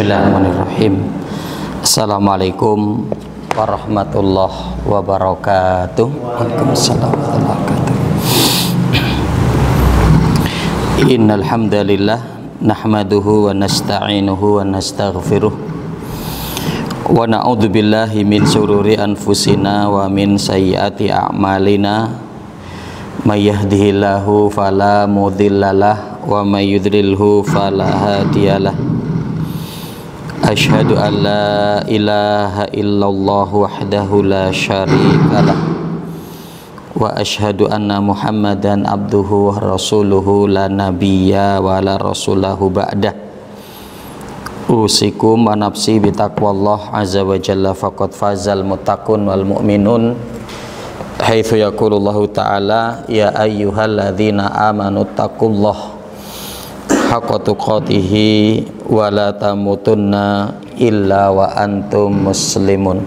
Bismillahirrahmanirrahim. Assalamualaikum warahmatullahi wabarakatuh. Waalaikumsalam warahmatullahi wabarakatuh. Innal hamdalillah nahmaduhu wa nasta'inuhu wa nastaghfiruh wa na'udzu billahi min syururi anfusina wa min sayyiati a'malina. May yahdihillahu fala mudhillalah wa may yudlilhu fala hadiyalah. Asyhadu an la ilaha illallah wahdahu la syarikalah wa asyhadu anna Muhammadan abduhu wa rasuluhu la nabiyya wa la rasulahu ba'dah. Usikum wa nafsi bitaqwallah azza wa jalla faqad fazal muttaqun wal mu'minun. Haitsu yaqulullahu ta'ala ya ayyuhalladzina amanu taqullaha haqqa tuqatih wa la tamutunna illa wa antum muslimun.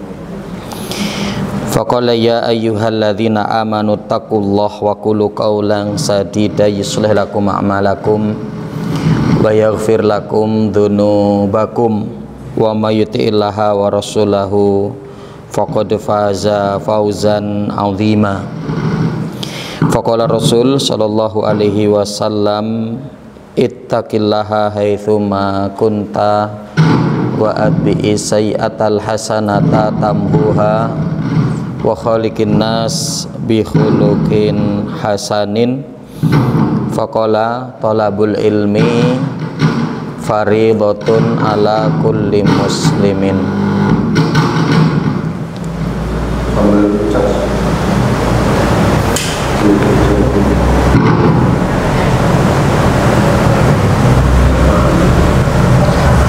Faqala ya ayyuhalladzina amanu taqullaha wa qulu qawlan sadida yuslih lakum a'malakum wa yaghfir lakum dzunubakum wa may yuti'illaha wa rasulahu faqad faza fawzan 'azima. Faqala Rasul sallallahu alaihi wasallam ittaqillaha haitsuma kunta wa atbi'i sayyi'atal hasanata tamhuha wa khaliqin nas bi khuluqin hasanin. Faqala talabul ilmi fariidatun ala kulli muslimin.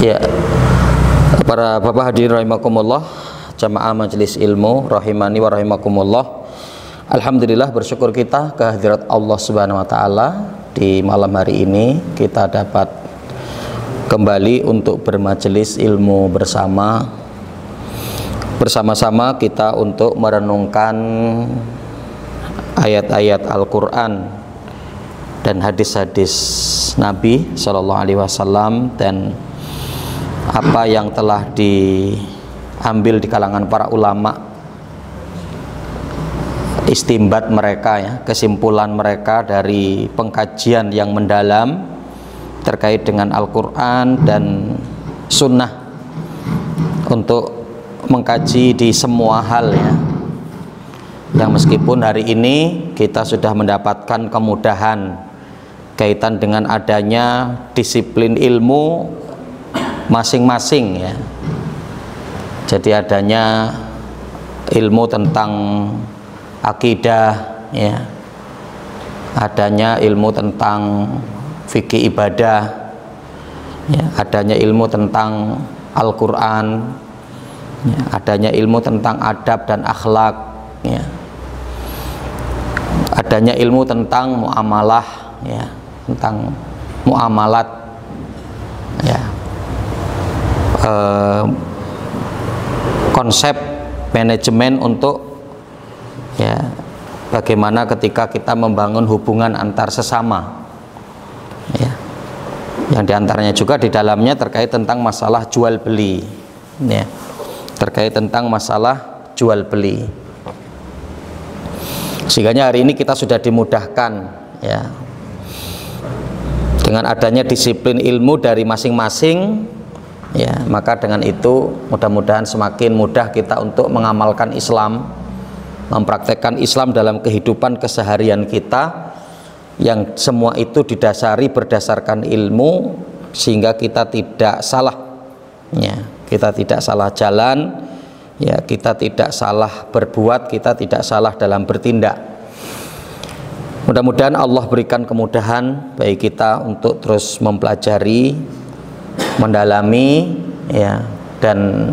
Ya, para bapak hadirin rahimakumullah, jamaah majelis ilmu rahimani wa rahimakumullah. Alhamdulillah, bersyukur kita kehadirat Allah Subhanahu wa taala di malam hari ini kita dapat kembali untuk bermajelis ilmu bersama-sama kita untuk merenungkan ayat-ayat Al-Qur'an dan hadis-hadis Nabi Shallallahu Alaihi Wasallam dan apa yang telah diambil di kalangan para ulama, istimbat mereka, ya, kesimpulan mereka dari pengkajian yang mendalam terkait dengan Al-Quran dan Sunnah untuk mengkaji di semua hal, ya, yang meskipun hari ini kita sudah mendapatkan kemudahan kaitan dengan adanya disiplin ilmu masing-masing, ya. Jadi adanya ilmu tentang akidah, ya, adanya ilmu tentang fikih ibadah, ya, adanya ilmu tentang Al-Quran, ya, adanya ilmu tentang adab dan akhlak, ya, adanya ilmu tentang muamalah, ya, tentang muamalat, ya, konsep manajemen untuk, ya, bagaimana ketika kita membangun hubungan antar sesama, ya, yang diantaranya juga di dalamnya terkait tentang masalah jual beli, ya, terkait tentang masalah jual beli. Sehingga hari ini kita sudah dimudahkan, ya, dengan adanya disiplin ilmu dari masing-masing, ya, maka dengan itu mudah-mudahan semakin mudah kita untuk mengamalkan Islam, mempraktekkan Islam dalam kehidupan keseharian kita, yang semua itu didasari berdasarkan ilmu, sehingga kita tidak salah, ya, kita tidak salah jalan, ya, kita tidak salah berbuat, kita tidak salah dalam bertindak. Mudah-mudahan Allah berikan kemudahan bagi kita untuk terus mempelajari, mendalami, ya, dan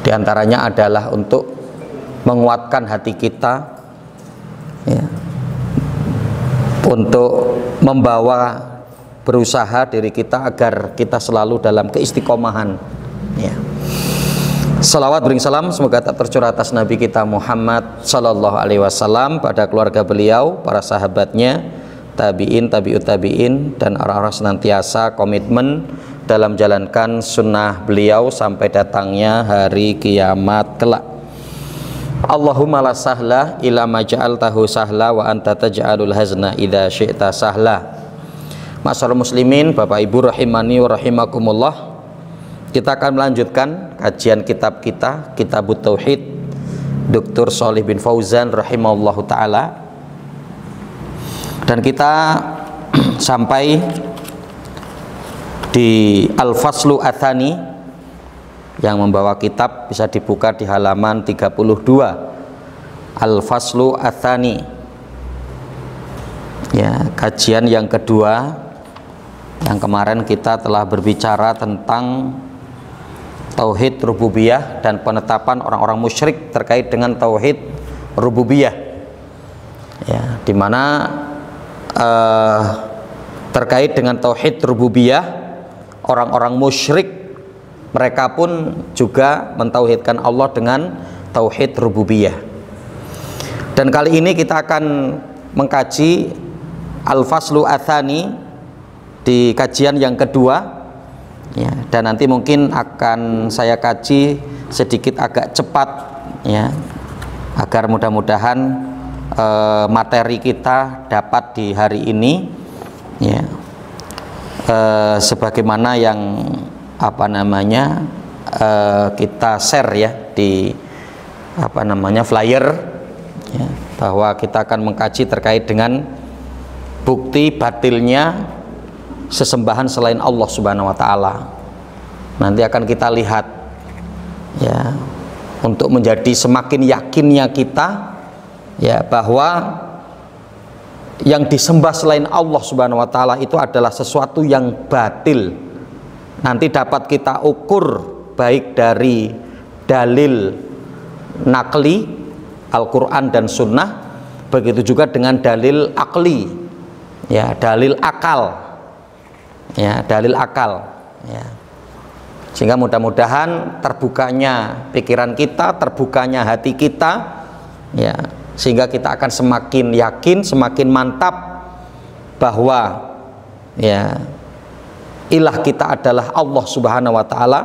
diantaranya adalah untuk menguatkan hati kita, ya, untuk membawa berusaha diri kita agar kita selalu dalam keistiqomahan, ya. Salawat bering salam semoga tak tercurah atas Nabi kita Muhammad Sallallahu Alaihi Wasallam, pada keluarga beliau, para sahabatnya, tabi'in, tabi'ut tabi'in, dan orang-orang senantiasa komitmen dalam menjalankan sunnah beliau sampai datangnya hari kiamat kelak. Allahumma la sahla ila ma ja'altahu sahla wa anta taj'alul hazna idza syi'ta sahla. Ma'asyiral muslimin, Bapak Ibu rahimani wa rahimakumullah. Kita akan melanjutkan kajian kitab kita, Kitabut Tauhid, Dr. Shalih bin Fauzan rahimahullahu taala. Dan kita sampai di Al-Faslu Atsani yang membawa kitab bisa dibuka di halaman 32. Al-Faslu Atsani, ya, kajian yang kedua. Yang kemarin kita telah berbicara tentang tauhid rububiyah dan penetapan orang-orang musyrik terkait dengan tauhid rububiyah, ya, dimana terkait dengan tauhid rububiyah, orang-orang musyrik mereka pun juga mentauhidkan Allah dengan tauhid rububiyah. Dan kali ini kita akan mengkaji Al-Faslu Atsani di kajian yang kedua, ya, dan nanti mungkin akan saya kaji sedikit agak cepat, ya, agar mudah-mudahan materi kita dapat di hari ini, ya, sebagaimana yang kita share, ya, di flyer, ya, bahwa kita akan mengkaji terkait dengan bukti batilnya sesembahan selain Allah Subhanahu wa taala. Nanti akan kita lihat, ya, untuk menjadi semakin yakinnya kita, ya, bahwa yang disembah selain Allah Subhanahu wa taala itu adalah sesuatu yang batil. Nanti dapat kita ukur baik dari dalil nakli Al-Quran dan Sunnah, begitu juga dengan dalil akli, ya, dalil akal, ya, dalil akal, ya. Sehingga mudah-mudahan terbukanya pikiran kita, terbukanya hati kita, ya, sehingga kita akan semakin yakin, semakin mantap bahwa, ya, ilah kita adalah Allah Subhanahu wa taala,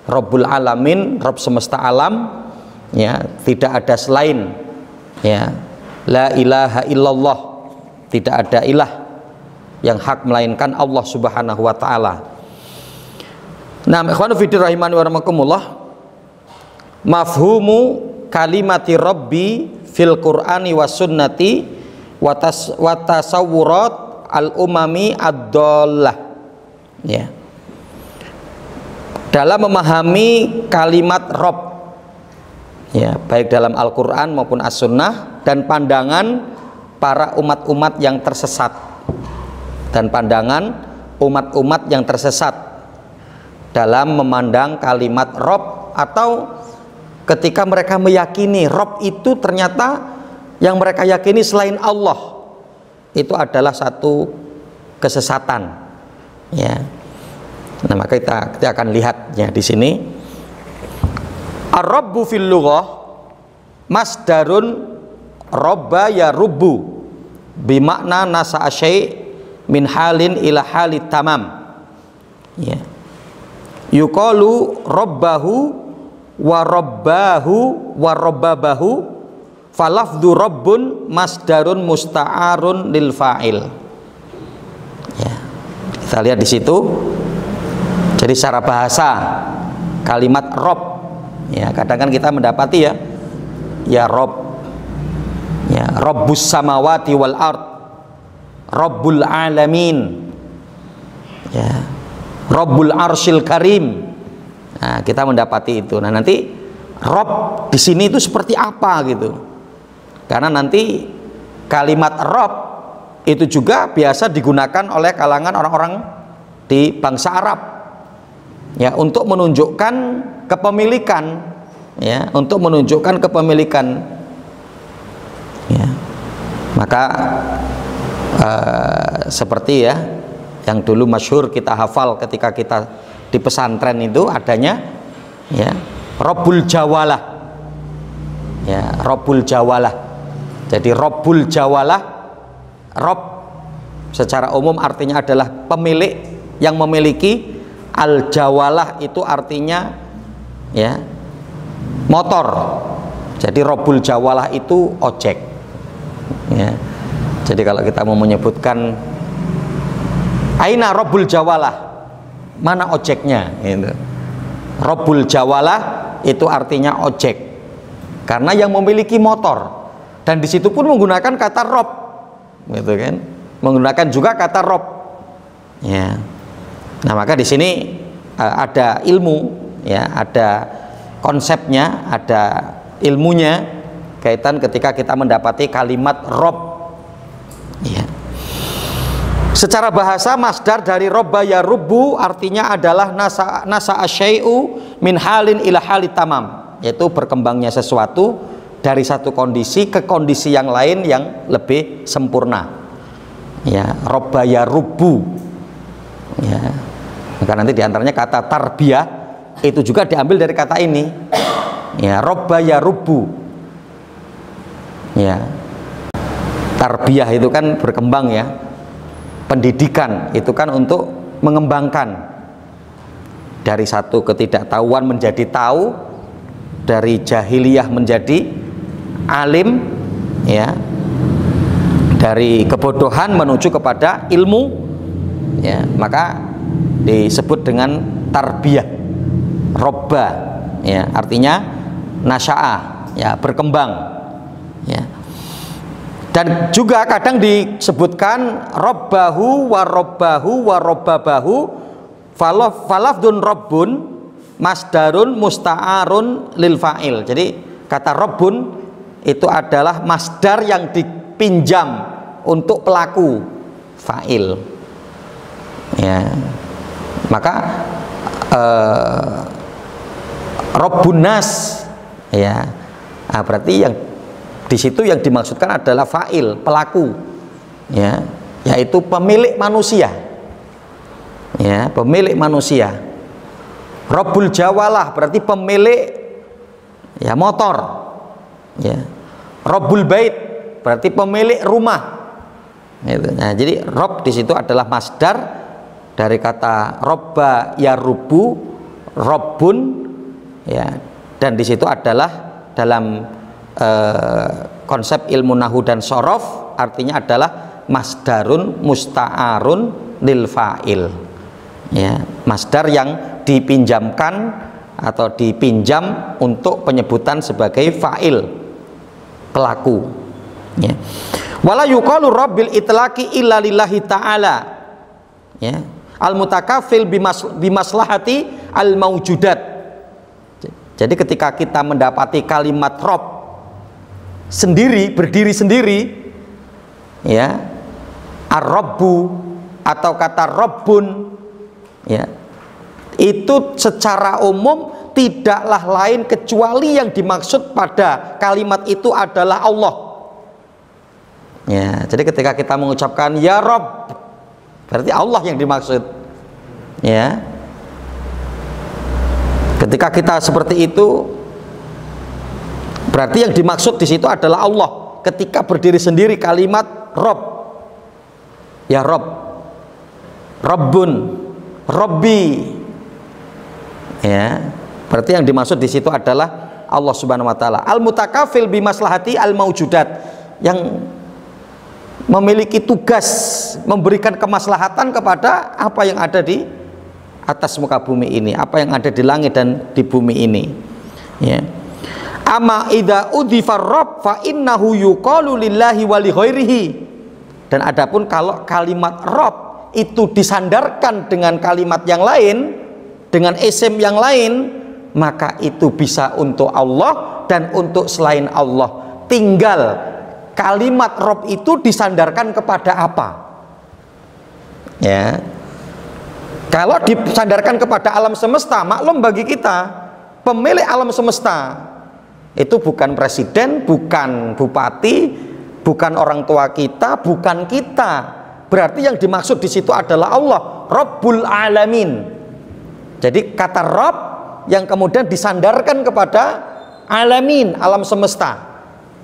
Rabbul Alamin, Rabb semesta alam, ya, tidak ada selain, ya, la ilaha illallah, tidak ada ilah yang hak melainkan Allah Subhanahu wa taala. Nah, ikhwanu fillah rahimani wa rahimakumullah, mafhumu kalimati Rabbi fil Qur'ani was sunnati wa tasawwurat al umami ad-dhallah, ya, dalam memahami kalimat Rabb, ya, baik dalam Al-Quran maupun As-Sunnah, dan pandangan para umat-umat yang tersesat, dan pandangan umat-umat yang tersesat dalam memandang kalimat Rabb, atau ketika mereka meyakini Rabb itu ternyata yang mereka yakini selain Allah, itu adalah satu kesesatan, ya. Nah, maka kita akan lihat, ya, di sini ar-rabbu fil lughah masdarun rabba ya rubbu bimakna nasa'a syai' min halin ila halit tamam, ya, yuqalu rabbahu wa rabbahu wa rabbabahu falafdhu rabbun masdarun musta'arun lil fa'il, ya. Kita lihat di situ. Jadi secara bahasa kalimat Rabb, ya, kadang kan kita mendapati, ya Rabb, ya, Rabbus samawati wal ard, Rabbul alamin, ya, Rabbul arsyil karim. Nah, kita mendapati itu. Nah, nanti Rabb di sini itu seperti apa gitu? Karena nanti kalimat Rabb itu juga biasa digunakan oleh kalangan orang-orang di bangsa Arab, ya, untuk menunjukkan kepemilikan, ya, untuk menunjukkan kepemilikan, ya. Maka seperti, ya, yang dulu masyhur kita hafal ketika kita di pesantren itu adanya, ya, Rabbul Jawalah, ya, Rabbul Jawalah. Jadi Rabbul Jawalah, Rabb secara umum artinya adalah pemilik yang memiliki Al-jawalah itu artinya ya motor. Jadi robul jawalah itu ojek ya. Jadi kalau kita mau menyebutkan aina robul jawalah, mana ojeknya gitu. Robul jawalah itu artinya ojek, karena yang memiliki motor, dan disitu pun menggunakan kata rob gitu kan, menggunakan juga kata rob ya. Nah maka di sini ada ilmu ya, ada konsepnya, ada ilmunya kaitan ketika kita mendapati kalimat rob ya. Secara bahasa masdar dari robba ya rubbu artinya adalah nasa asyai'u min halin ila halit tamam, yaitu berkembangnya sesuatu dari satu kondisi ke kondisi yang lain yang lebih sempurna ya. Robba ya rubbu ya. Maka nanti diantaranya kata tarbiyah itu juga diambil dari kata ini ya, robba ya rubbu ya. Tarbiyah itu kan berkembang ya, pendidikan itu kan untuk mengembangkan dari satu ketidaktahuan menjadi tahu, dari jahiliyah menjadi alim ya, dari kebodohan menuju kepada ilmu ya. Maka disebut dengan tarbiyah robba ya, artinya nasya'ah ya, berkembang ya. Dan juga kadang disebutkan robbahu wa robbabahu falafdun robbun masdarun musta'arun lil fa'il. Jadi kata robbun itu adalah masdar yang dipinjam untuk pelaku fa'il ya. Maka robbun nas ya, nah, berarti yang di situ yang dimaksudkan adalah fa'il, pelaku ya, yaitu pemilik manusia ya, pemilik manusia. Robbul jawalah berarti pemilik ya motor ya. Robbul bait berarti pemilik rumah gitu. Nah jadi rob di situ adalah masdar dari kata robba ya rubu, robbun ya, dan di situ adalah dalam konsep ilmu nahu dan sorof artinya adalah masdarun musta'arun lil fa'il ya, masdar yang dipinjamkan atau dipinjam untuk penyebutan sebagai fa'il, pelaku ya. Wala yuqalu rabbil itlaqi illa lillahi ta'ala ya, al mutakafil bimaslahati al maujudat. Jadi ketika kita mendapati kalimat rob sendiri, berdiri sendiri ya, ar-robbu atau kata robbun ya, itu secara umum tidaklah lain kecuali yang dimaksud pada kalimat itu adalah Allah ya. Jadi ketika kita mengucapkan ya Rob berarti Allah yang dimaksud ya. Ketika kita seperti itu berarti yang dimaksud di situ adalah Allah. Ketika berdiri sendiri kalimat Rob ya, Rob, Robbun, Robbi ya, berarti yang dimaksud di situ adalah Allah Subhanahu wa taala. Al mutakafil bimaslahati al maujudat, yang memiliki tugas memberikan kemaslahatan kepada apa yang ada di atas muka bumi ini, apa yang ada di langit dan di bumi ini ya. Amma idza udhifar rabb fa innahu yuqalu lillahi wa li ghairihi. Dan adapun kalau kalimat rabb itu disandarkan dengan kalimat yang lain, dengan isim yang lain, maka itu bisa untuk Allah dan untuk selain Allah. Tinggal kalimat rabb itu disandarkan kepada apa ya. Kalau disandarkan kepada alam semesta, maklum bagi kita pemilik alam semesta itu bukan presiden, bukan bupati, bukan orang tua kita, bukan kita. Berarti yang dimaksud di situ adalah Allah, Rabbul Alamin. Jadi kata Rabb yang kemudian disandarkan kepada alamin, alam semesta.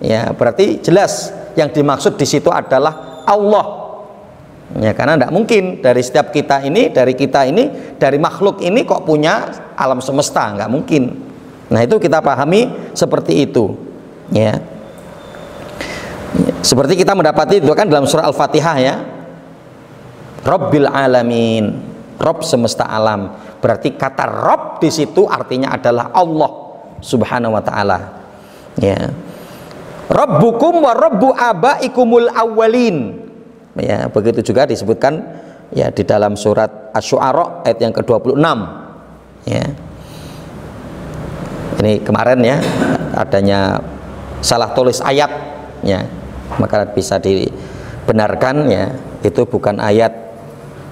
Ya, berarti jelas yang dimaksud di situ adalah Allah. Ya, karena tidak mungkin dari setiap kita ini, dari makhluk ini kok punya alam semesta, nggak mungkin. Nah, itu kita pahami seperti itu. Ya. Seperti kita mendapati itu kan dalam surah Al-Fatihah ya. Rabbil alamin, Rabb semesta alam. Berarti kata Rabb di situ artinya adalah Allah Subhanahu wa taala. Ya. Rabbukum wa rabbu abaikumul awwalin. Ya, begitu juga disebutkan ya di dalam surat Asy-Syu'ara ayat yang ke-26. Ya. Ini kemarin ya adanya salah tulis ayat ya. Maka bisa dibenarkan ya, itu bukan ayat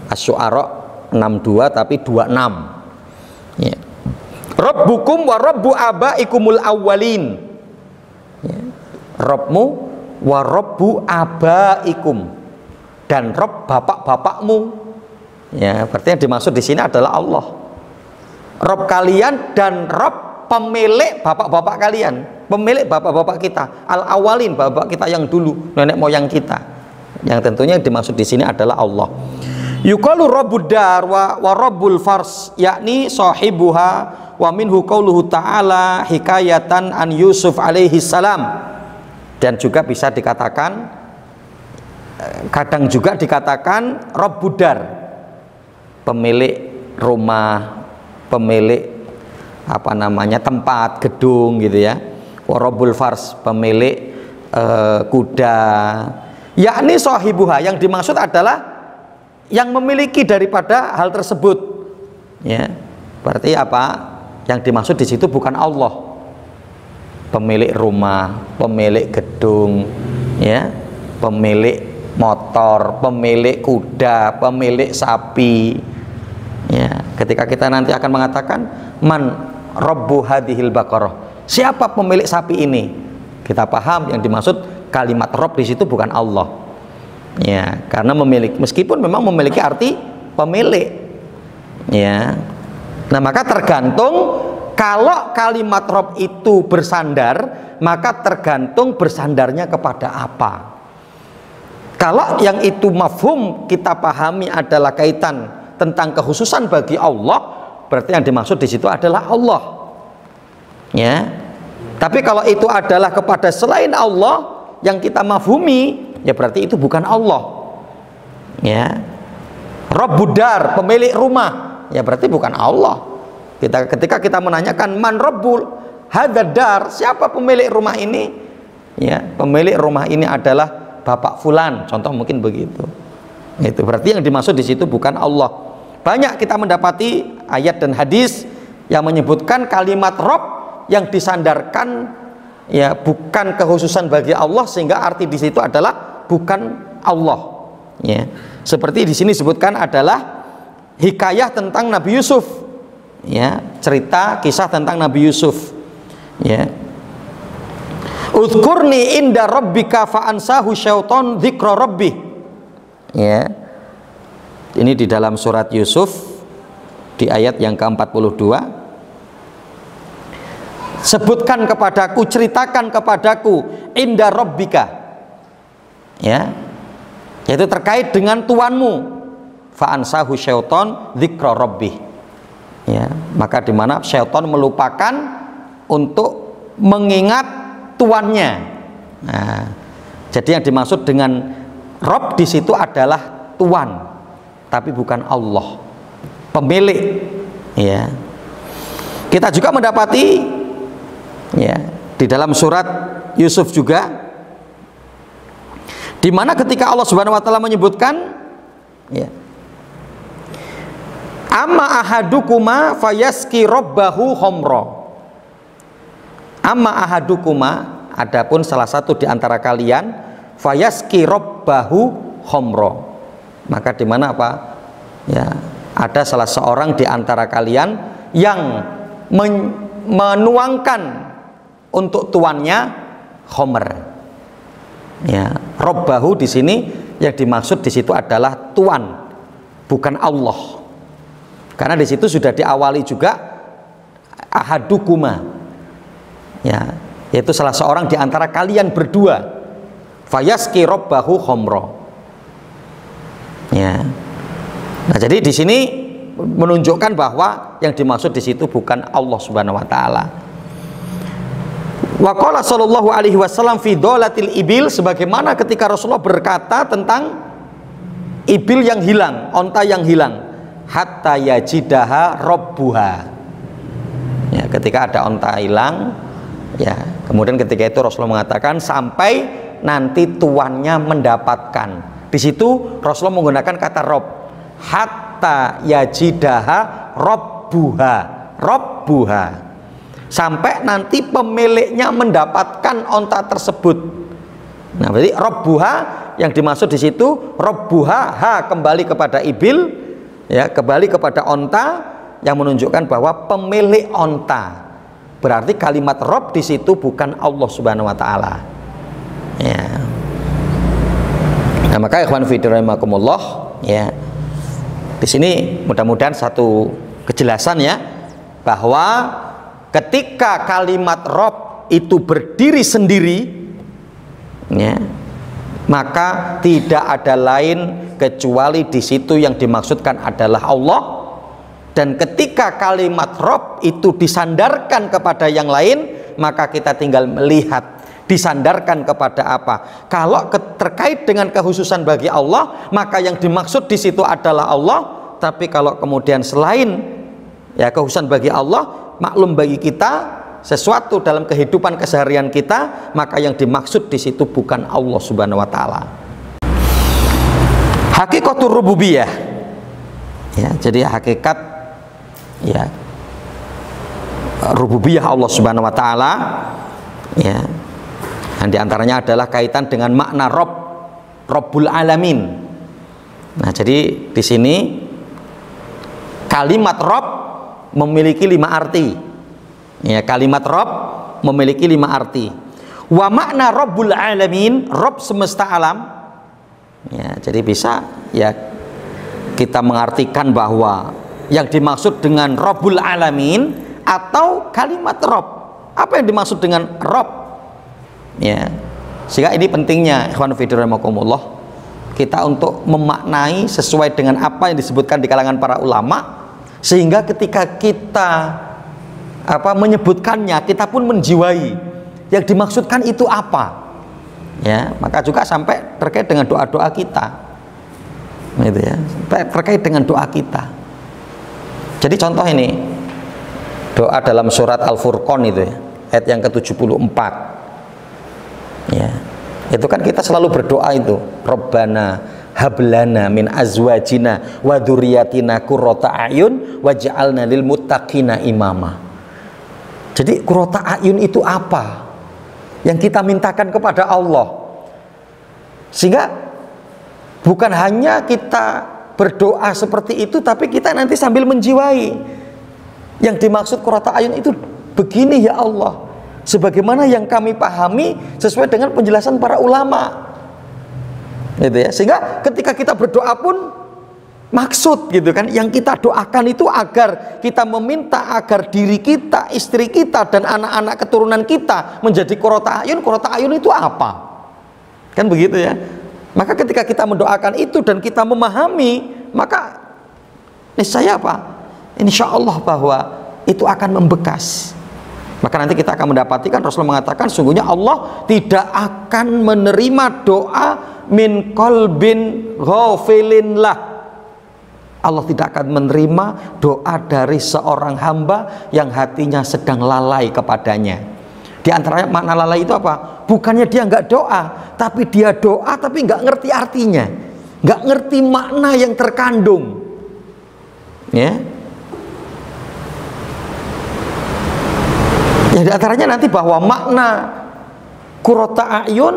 Asy-Syu'ara 62 tapi 26. Ya. Rabbukum wa rabbu abaikumul awwalin. Ya. Rabbmu wa rabbu abaikum, dan Rabb bapak-bapakmu. Ya, berarti yang dimaksud di sini adalah Allah. Rabb kalian dan Rabb pemilik bapak-bapak kalian, pemilik bapak-bapak kita, al-awwalin, bapak kita yang dulu, nenek moyang kita. Yang tentunya yang dimaksud di sini adalah Allah. Yuqalu rabbud dar wa rabbul fars, yakni sahibuha, wa minhu qauluhu ta'ala hikayatan an Yusuf alaihi salam. Dan juga bisa dikatakan, kadang juga dikatakan rabbud dar, pemilik rumah, pemilik apa namanya tempat, gedung gitu ya. Wa rabbul fars, pemilik kuda, yakni sahibuha, yang dimaksud adalah yang memiliki daripada hal tersebut. Ya, berarti apa? Yang dimaksud di situ bukan Allah, pemilik rumah, pemilik gedung, ya, pemilik motor, pemilik kuda, pemilik sapi. Ya, ketika kita nanti akan mengatakan man rabbu hadhil baqarah, siapa pemilik sapi ini? Kita paham yang dimaksud kalimat Rabb di situ bukan Allah. Ya, karena memiliki, meskipun memang memiliki arti pemilik. Ya. Nah, maka tergantung, kalau kalimat Rabb itu bersandar, maka tergantung bersandarnya kepada apa. Kalau yang itu mafhum kita pahami adalah kaitan tentang kekhususan bagi Allah, berarti yang dimaksud di situ adalah Allah. Ya. Tapi kalau itu adalah kepada selain Allah yang kita mafhumi, ya berarti itu bukan Allah. Ya. Rabbud dar, pemilik rumah, ya berarti bukan Allah. Ketika kita menanyakan man rabbul hadzal dar, siapa pemilik rumah ini? Ya, pemilik rumah ini adalah Bapak fulan, contoh mungkin begitu. Itu berarti yang dimaksud di situ bukan Allah. Banyak kita mendapati ayat dan hadis yang menyebutkan kalimat Rabb yang disandarkan ya bukan kekhususan bagi Allah, sehingga arti di situ adalah bukan Allah. Ya. Seperti di sini disebutkan adalah hikayah tentang Nabi Yusuf. Ya, cerita kisah tentang Nabi Yusuf. Ya. Udhkurni inda rabbika fa ansahu syaiton dzikra rabbih. Ya. Ini di dalam surat Yusuf di ayat yang ke-42. Sebutkan kepadaku, ceritakan kepadaku inda rabbika. Ya. Yaitu terkait dengan Tuhanmu. Fa ansahu syaiton dzikra rabbih. Ya, maka di mana syaitan melupakan untuk mengingat tuannya. Nah, jadi yang dimaksud dengan Rabb di situ adalah Tuhan, tapi bukan Allah, pemilik. Ya. Kita juga mendapati ya di dalam surat Yusuf juga, di mana ketika Allah Subhanahu wa taala menyebutkan ya, amma ahadukuma fayaski rabbahu khamra. Amma ahadukuma, adapun salah satu di antara kalian, fayaski rabbahu khamra. Maka di mana apa? Ya, ada salah seorang di antara kalian yang menuangkan untuk tuannya khamr. Ya, rabbahu di sini yang dimaksud di situ adalah tuan, bukan Allah. Karena di situ sudah diawali juga ahadukuma, ya, yaitu salah seorang di antara kalian berdua. Fayaski rabbahu khamra. Ya. Nah, jadi di sini menunjukkan bahwa yang dimaksud di situ bukan Allah Subhanahu wa taala. Wa qala sallallahu alaihi wasallam fi dolatil ibil, sebagaimana ketika Rasulullah berkata tentang ibil yang hilang, onta yang hilang, hatta yajidaha rabbuha. Ya, ketika ada onta hilang, ya, kemudian ketika itu Rasulullah mengatakan sampai nanti tuannya mendapatkan. Di situ Rasulullah menggunakan kata rob, hatta yajidaha rabbuha, rabbuha, sampai nanti pemiliknya mendapatkan onta tersebut. Nah, berarti rabbuha yang dimaksud di situ rabbuha, ha kembali kepada ibil, ya, kembali kepada onta, yang menunjukkan bahwa pemilik onta. Berarti kalimat rob di situ bukan Allah Subhanahu wa taala. Ya. Nah, maka ikhwan fillah rahimakumullah, ya. Di sini mudah-mudahan satu kejelasan, ya, bahwa ketika kalimat rob itu berdiri sendiri, ya, maka tidak ada lain kecuali di situ yang dimaksudkan adalah Allah. Dan ketika kalimat rob itu disandarkan kepada yang lain, maka kita tinggal melihat disandarkan kepada apa. Kalau terkait dengan kekhususan bagi Allah, maka yang dimaksud di situ adalah Allah. Tapi kalau kemudian selain, ya, kekhususan bagi Allah, maklum bagi kita sesuatu dalam kehidupan keseharian kita, maka yang dimaksud di situ bukan Allah Subhanahu wa taala. Hakikatur rububiyah, ya, jadi hakikat, ya, rububiyah Allah Subhanahu wa taala, ya, dan diantaranya adalah kaitan dengan makna Rob, Rabbul Alamin. Nah, jadi di sini kalimat Rob memiliki 5 arti. Ya, kalimat Rob memiliki 5 arti. Wa makna Rabbul Alamin, Rob semesta alam. Ya, jadi bisa, ya, kita mengartikan bahwa yang dimaksud dengan Rabbul Alamin atau kalimat Rob. Apa yang dimaksud dengan Rob? Ya, sehingga ini pentingnya ikhwan fillah rahimakumullah, kita untuk memaknai sesuai dengan apa yang disebutkan di kalangan para ulama, sehingga ketika kita menyebutkannya, kita pun menjiwai yang dimaksudkan itu apa. Ya, maka juga sampai terkait dengan doa-doa kita, gitu ya, terkait dengan doa kita. Jadi contoh ini doa dalam surat Al-Furqan itu, ya, ayat yang ke-74. Ya, itu kan kita selalu berdoa itu, Rabbana hablana min azwajina wa dzurriyyatina qurrata a'yun waj'alna lil muttaqina imama. Jadi qurrata a'yun itu apa? Yang kita mintakan kepada Allah. Sehingga bukan hanya kita berdoa seperti itu, tapi kita nanti sambil menjiwai yang dimaksud qurrata a'yun itu begini, ya Allah, sebagaimana yang kami pahami sesuai dengan penjelasan para ulama, gitu ya. Sehingga ketika kita berdoa pun maksud, gitu kan, yang kita doakan itu agar kita meminta agar diri kita, istri kita, dan anak-anak keturunan kita menjadi qurrata a'yun. Qurrata a'yun itu apa? Kan begitu ya. Maka ketika kita mendoakan itu dan kita memahami, maka niscaya apa? Insya Allah bahwa itu akan membekas. Maka nanti kita akan mendapati, kan Rasulullah mengatakan sungguhnya Allah tidak akan menerima doa min qalbin ghafilin lah. Allah tidak akan menerima doa dari seorang hamba yang hatinya sedang lalai kepadanya. Di antaranya makna lalai itu apa? Bukannya dia nggak doa, tapi dia doa tapi nggak ngerti artinya, nggak ngerti makna yang terkandung, ya. Ya, di antaranya nanti bahwa makna qurrata a'yun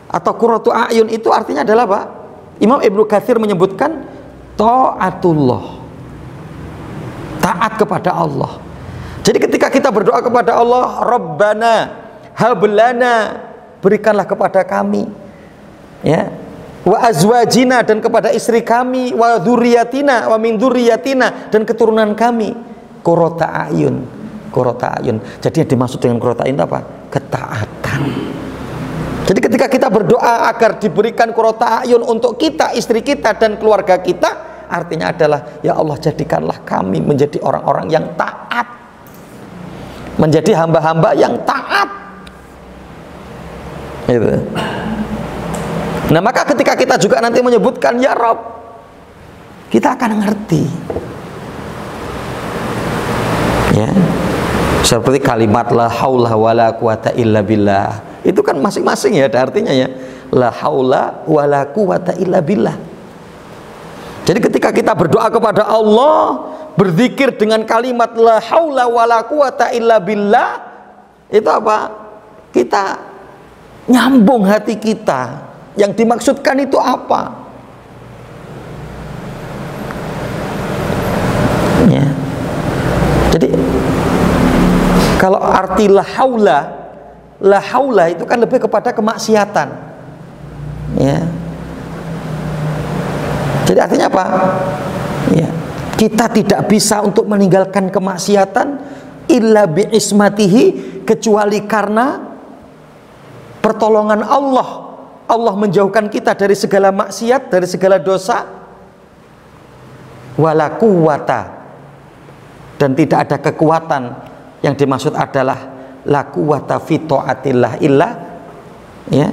atau qurratu a'yun itu artinya adalah apa? Imam Ibnu Katsir menyebutkan ta'atullah, taat kepada Allah. Jadi ketika kita berdoa kepada Allah, Rabbana hablana, berikanlah kepada kami, ya, wa azwajina, dan kepada istri kami, wa dzurriyyatina wa min dzurriyyatina, dan keturunan kami, qurrata a'yun, qurrata a'yun. Jadi yang dimaksud dengan qurrata a'yun apa? Ketaatan. Jadi ketika Ketika kita berdoa agar diberikan qurrata a'yun untuk kita, istri kita dan keluarga kita, artinya adalah ya Allah, jadikanlah kami menjadi orang-orang yang taat, menjadi hamba-hamba yang taat. Gitu. Nah, maka ketika kita juga nanti menyebutkan ya Rob, kita akan ngerti. Ya. Seperti kalimat la haula wala quwata illa billah. Itu kan masing-masing ya ada artinya ya. La haula wala quwata illa billah. Jadi ketika kita berdoa kepada Allah, berzikir dengan kalimat la haula wala quwata illa billah, itu apa? Kita nyambung hati kita. Yang dimaksudkan itu apa? Ya. Jadi kalau arti la haula itu kan lebih kepada kemaksiatan. Ya. Jadi artinya apa? Ya. Kita tidak bisa untuk meninggalkan kemaksiatan illa bi'ismatihi, kecuali karena pertolongan Allah. Allah menjauhkan kita dari segala maksiat, dari segala dosa. Wala quwwata, dan tidak ada kekuatan. Yang dimaksud adalah la quwwata fi taatillah illa ya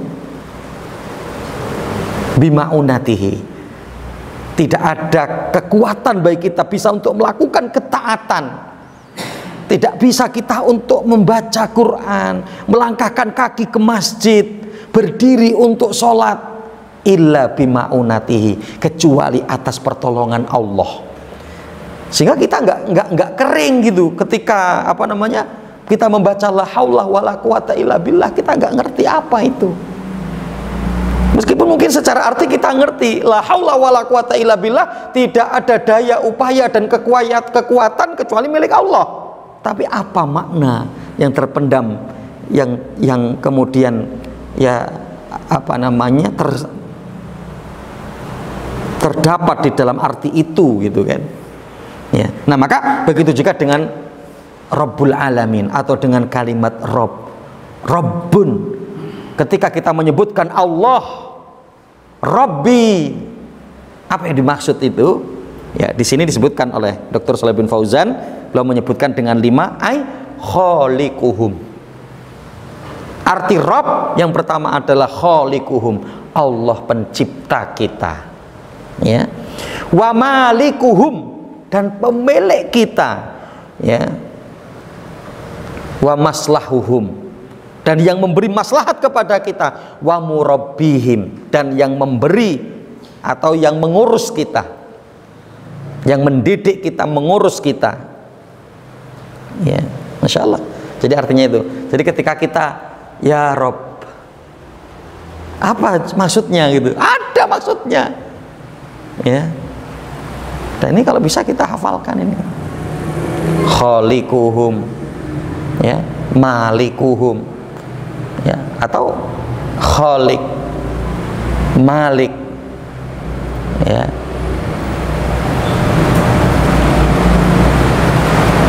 bimaunatihi. Tidak ada kekuatan bagi kita bisa untuk melakukan ketaatan. Tidak bisa kita untuk membaca Quran, melangkahkan kaki ke masjid, berdiri untuk sholat, illa bimaunatihi, kecuali atas pertolongan Allah. Sehingga kita nggak kering gitu ketika kita membaca la haula wala quwata illa billah, kita nggak ngerti apa itu. Meskipun mungkin secara arti kita ngerti la haula wala quwata illa billah, tidak ada daya upaya dan kekuatan kecuali milik Allah. Tapi apa makna yang terpendam, yang kemudian ya terdapat di dalam arti itu gitu kan ya. Nah, maka begitu juga dengan Rabbul Alamin atau dengan kalimat Rabbun. Ketika kita menyebutkan Allah Rabbi, apa yang dimaksud itu? Ya, di sini disebutkan oleh Dr. Shalih bin Fauzan, beliau menyebutkan dengan 5 ay khaliquhum. Arti Rabb yang pertama adalah khaliquhum, Allah pencipta kita. Ya. Wa malikuhum, dan pemilik kita. Ya. Wa maslahuhum, dan yang memberi maslahat kepada kita. Wa murabbihim, dan yang memberi atau yang mengurus kita, yang mendidik kita, mengurus kita. Ya, Masya Allah. Jadi artinya itu. Jadi ketika kita ya Rob, apa maksudnya gitu? Ada maksudnya. Ya. Dan ini kalau bisa kita hafalkan ini. Khaliquhum, ya, malikuhum, ya, atau khaliq, malik, ya,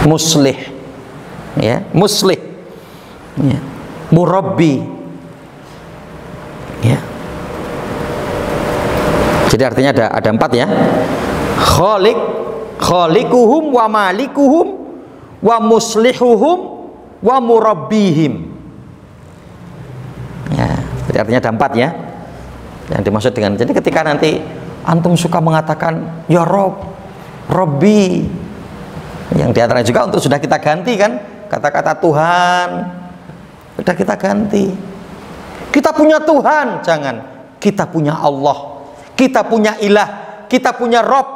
muslih, ya, muslih, ya, murabbi, ya. Jadi artinya ada 4 ya. Khaliq, khaliquhum wa malikuhum wa muslihuhum wa murabbihim. Ya, jadi artinya ada 4 ya. Yang dimaksud dengan, jadi ketika nanti antum suka mengatakan ya Rob, Robbi, yang diantaranya juga untuk sudah kita ganti kan kata-kata Tuhan, sudah kita ganti. Kita punya Tuhan, jangan. Kita punya Allah, kita punya ilah, kita punya Rob.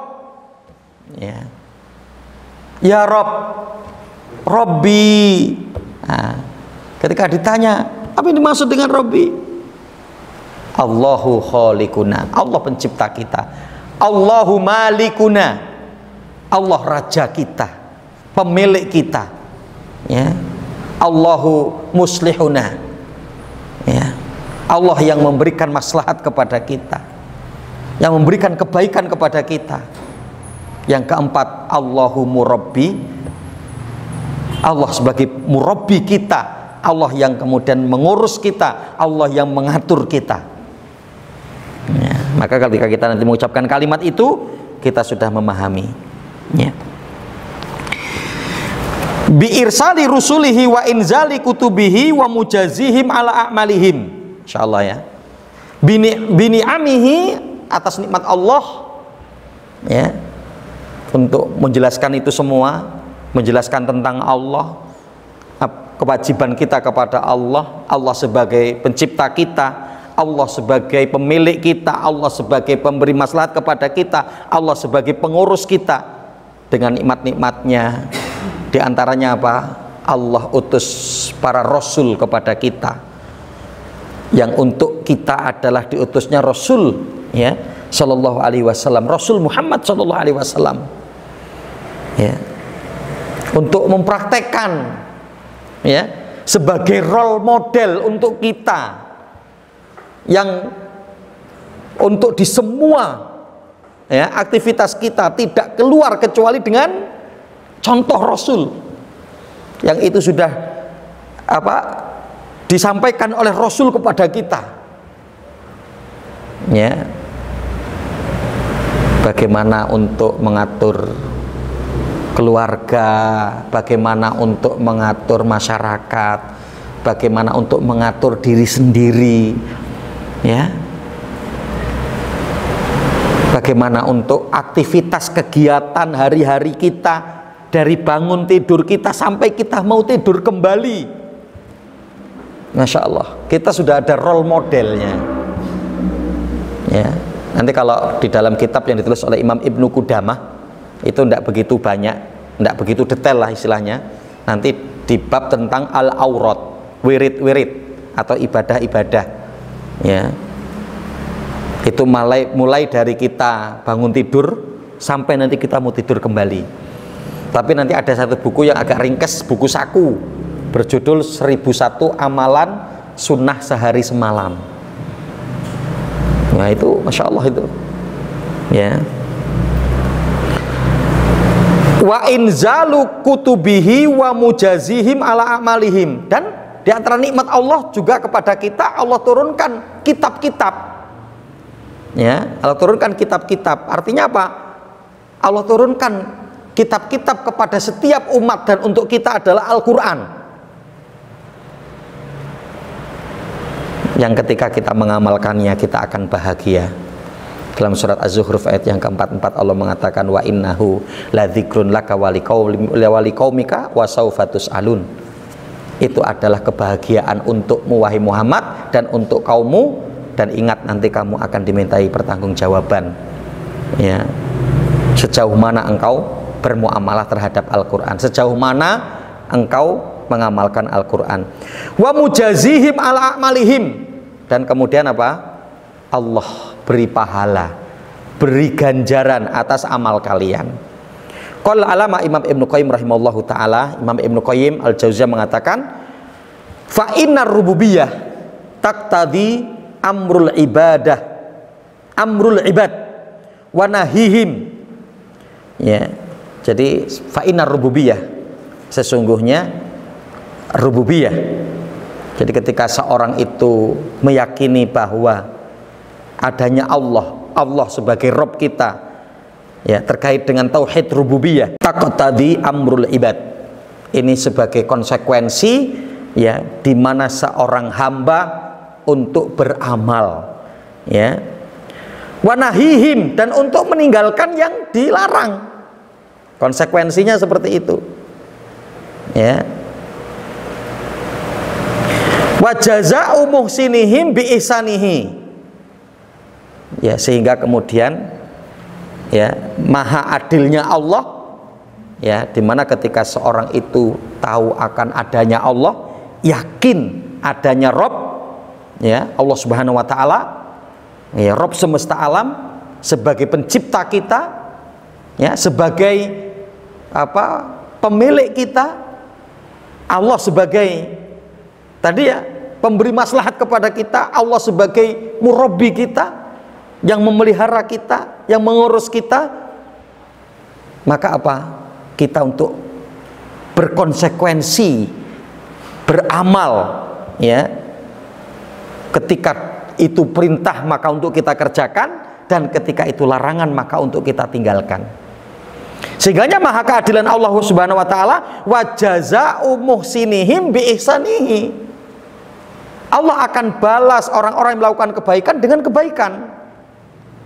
Ya, ya Rob, Robbi. Nah, ketika ditanya apa yang dimaksud dengan Robbi, Allahu khaliquna, Allah pencipta kita. Allahu malikuna, Allah raja kita, pemilik kita. Ya, Allahu muslihuna, ya, Allah yang memberikan maslahat kepada kita, yang memberikan kebaikan kepada kita. Yang keempat, Allahu murabbi, Allah sebagai murabbi kita, Allah yang kemudian mengurus kita, Allah yang mengatur kita. Ya, maka ketika kita nanti mengucapkan kalimat itu, kita sudah memahami. Ya. Bi irsali rusulihi wa inzali kutubihi wa mujazihim ala a'malihim. Insyaallah ya. Bini amihi, atas nikmat Allah, ya, untuk menjelaskan itu semua, menjelaskan tentang Allah, kewajiban kita kepada Allah, Allah sebagai pencipta kita, Allah sebagai pemilik kita, Allah sebagai pemberi maslahat kepada kita, Allah sebagai pengurus kita dengan nikmat-nikmatnya. Di antaranya apa? Allah utus para rasul kepada kita, yang untuk kita adalah diutusnya Rasul, ya, Sallallahu Alaihi Wasallam, Rasul Muhammad Sallallahu Alaihi Wasallam, ya, untuk mempraktekkan, ya, sebagai role model untuk kita, yang untuk di semua, ya, aktivitas kita tidak keluar kecuali dengan contoh Rasul, yang itu sudah apa? Disampaikan oleh Rasul kepada kita, ya, bagaimana untuk mengatur keluarga, bagaimana untuk mengatur masyarakat, bagaimana untuk mengatur diri sendiri, ya, bagaimana untuk aktivitas kegiatan hari-hari kita, dari bangun tidur kita sampai kita mau tidur kembali. Masya Allah, kita sudah ada role modelnya, ya. Nanti kalau di dalam kitab yang ditulis oleh Imam Ibnu Qudamah itu tidak begitu banyak, tidak begitu detail lah istilahnya. Nanti di bab tentang al-aurat, wirid-wirid atau ibadah-ibadah, ya, itu mulai dari kita bangun tidur sampai nanti kita mau tidur kembali. Tapi nanti ada satu buku yang agak ringkes, buku saku, berjudul 1001 Amalan Sunnah Sehari Semalam. Nah itu Masya Allah itu, ya. Wa inzalu kutubihi wa mujazihim ala amalihim. Dan di antara nikmat Allah juga kepada kita, Allah turunkan kitab-kitab, ya, Allah turunkan kitab-kitab. Artinya apa? Allah turunkan kitab-kitab kepada setiap umat, dan untuk kita adalah Al-Quran, yang ketika kita mengamalkannya kita akan bahagia. Dalam surat Az-Zukhruf ayat yang ke-44 Allah mengatakan wa innahu ladzikrun laka wa liqaumika wa sawfa tus'alun. Itu adalah kebahagiaan untukmu wahai Muhammad dan untuk kaummu, dan ingat nanti kamu akan dimintai pertanggungjawaban, ya, sejauh mana engkau bermuamalah terhadap Al-Quran, sejauh mana engkau mengamalkan Al-Quran. Wa mujazihim ala a'malihim, dan kemudian apa? Allah beri pahala, beri ganjaran atas amal kalian. Qala alama Imam Ibnu Qayyim rahimahullahu taala, Imam Ibnu Qayyim al-Jauziyah mengatakan, fa innar rububiyah taqtadi amrul ibadah, amrul ibad wa nahihim, ya. Jadi fa innar rububiyah, sesungguhnya rububiyah. Jadi ketika seorang itu meyakini bahwa adanya Allah, Allah sebagai Rabb kita, ya, terkait dengan tauhid rububiyah, taqtadi amrul ibad, ini sebagai konsekuensi, ya, di mana seorang hamba untuk beramal, ya, wanahihim, dan untuk meninggalkan yang dilarang. Konsekuensinya seperti itu, ya. Wa jazaa'u muhsinihim bi ihsanihi, ya, sehingga kemudian, ya, maha adilnya Allah, ya, dimana ketika seorang itu tahu akan adanya Allah, yakin adanya Rabb, ya, Allah Subhanahu wa taala, ya, Rabb semesta alam, sebagai pencipta kita, ya, sebagai apa? Pemilik kita, Allah sebagai tadi, ya, pemberi maslahat kepada kita, Allah sebagai murabbi kita, yang memelihara kita, yang mengurus kita, maka apa? Kita untuk berkonsekuensi beramal, ya. Ketika itu perintah maka untuk kita kerjakan, dan ketika itu larangan maka untuk kita tinggalkan. Sehingganya maha keadilan Allah Subhanahu wa taala, wa jazaa'u muhsinihim bi ihsanihi. Allah akan balas orang-orang yang melakukan kebaikan dengan kebaikan.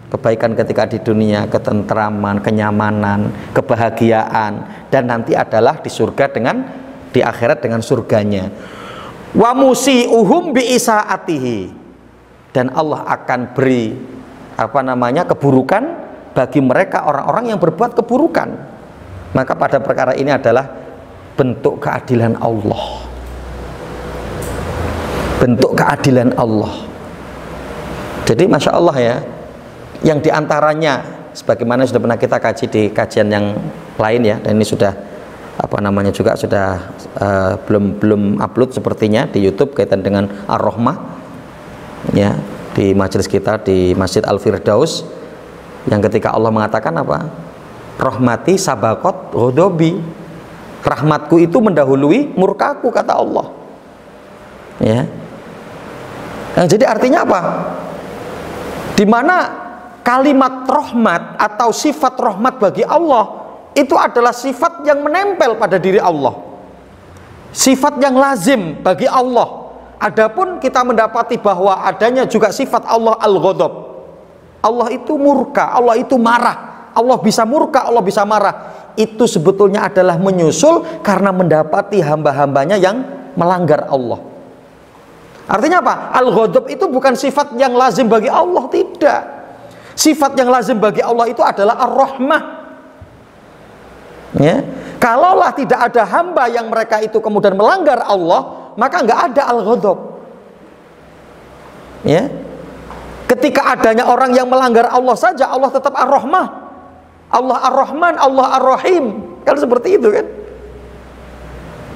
Kebaikan ketika di dunia, ketentraman, kenyamanan, kebahagiaan, dan nanti adalah di surga dengan, di akhirat dengan surganya. Wa musi'uhum bi isaatihi, dan Allah akan beri keburukan bagi mereka orang-orang yang berbuat keburukan. Maka pada perkara ini adalah bentuk keadilan Allah. Bentuk keadilan Allah. Jadi Masya Allah ya, yang diantaranya sebagaimana sudah pernah kita kaji di kajian yang lain ya, dan ini sudah juga sudah belum upload sepertinya di YouTube kaitan dengan Ar-Rahmah ya, di majelis kita di Masjid Al-Firdaus, yang ketika Allah mengatakan apa? Rahmati sabaqat ghadabi, rahmatku itu mendahului murkaku, kata Allah ya. Yang jadi artinya apa? Dimana kalimat rahmat atau sifat rahmat bagi Allah itu adalah sifat yang menempel pada diri Allah, sifat yang lazim bagi Allah. Adapun kita mendapati bahwa adanya juga sifat Allah al-ghadab, Allah itu murka, Allah itu marah, Allah bisa murka, Allah bisa marah. Itu sebetulnya adalah menyusul karena mendapati hamba-hambanya yang melanggar Allah. Artinya apa? Al-ghadab itu bukan sifat yang lazim bagi Allah, tidak. Sifat yang lazim bagi Allah itu adalah ar-rahmah ya. Kalaulah tidak ada hamba yang mereka itu kemudian melanggar Allah, maka nggak ada al-ghadab ya. Ketika adanya orang yang melanggar Allah saja, Allah tetap ar-rahmah, Allah ar-rahman, Allah ar-rahim, kan seperti itu kan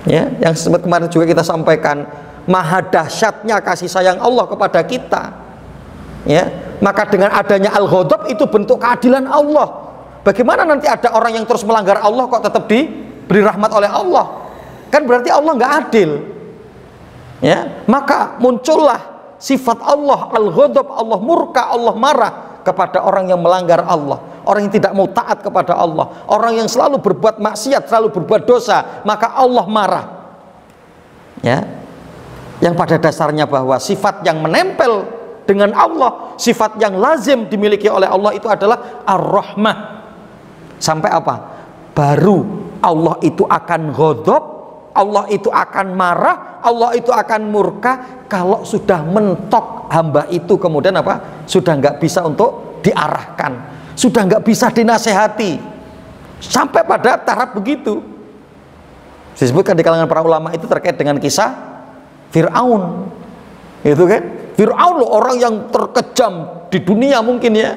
ya. Yang sempat kemarin juga kita sampaikan, maha dahsyatnya kasih sayang Allah kepada kita ya. Maka dengan adanya al-ghadab itu bentuk keadilan Allah. Bagaimana nanti ada orang yang terus melanggar Allah kok tetap diberi rahmat oleh Allah? Kan berarti Allah nggak adil ya. Maka muncullah sifat Allah al-ghadab, Allah murka, Allah marah kepada orang yang melanggar Allah, orang yang tidak mau taat kepada Allah, orang yang selalu berbuat maksiat, selalu berbuat dosa, maka Allah marah ya. Yang pada dasarnya bahwa sifat yang menempel dengan Allah, sifat yang lazim dimiliki oleh Allah itu adalah ar-rahmah. Sampai apa? Baru Allah itu akan ghadab, Allah itu akan marah, Allah itu akan murka kalau sudah mentok hamba itu kemudian apa? Sudah nggak bisa untuk diarahkan, sudah nggak bisa dinasehati, sampai pada tahap begitu. Disebutkan di kalangan para ulama itu terkait dengan kisah Fir'aun, itu kan? Fir'aun loh, orang yang terkejam di dunia mungkin ya,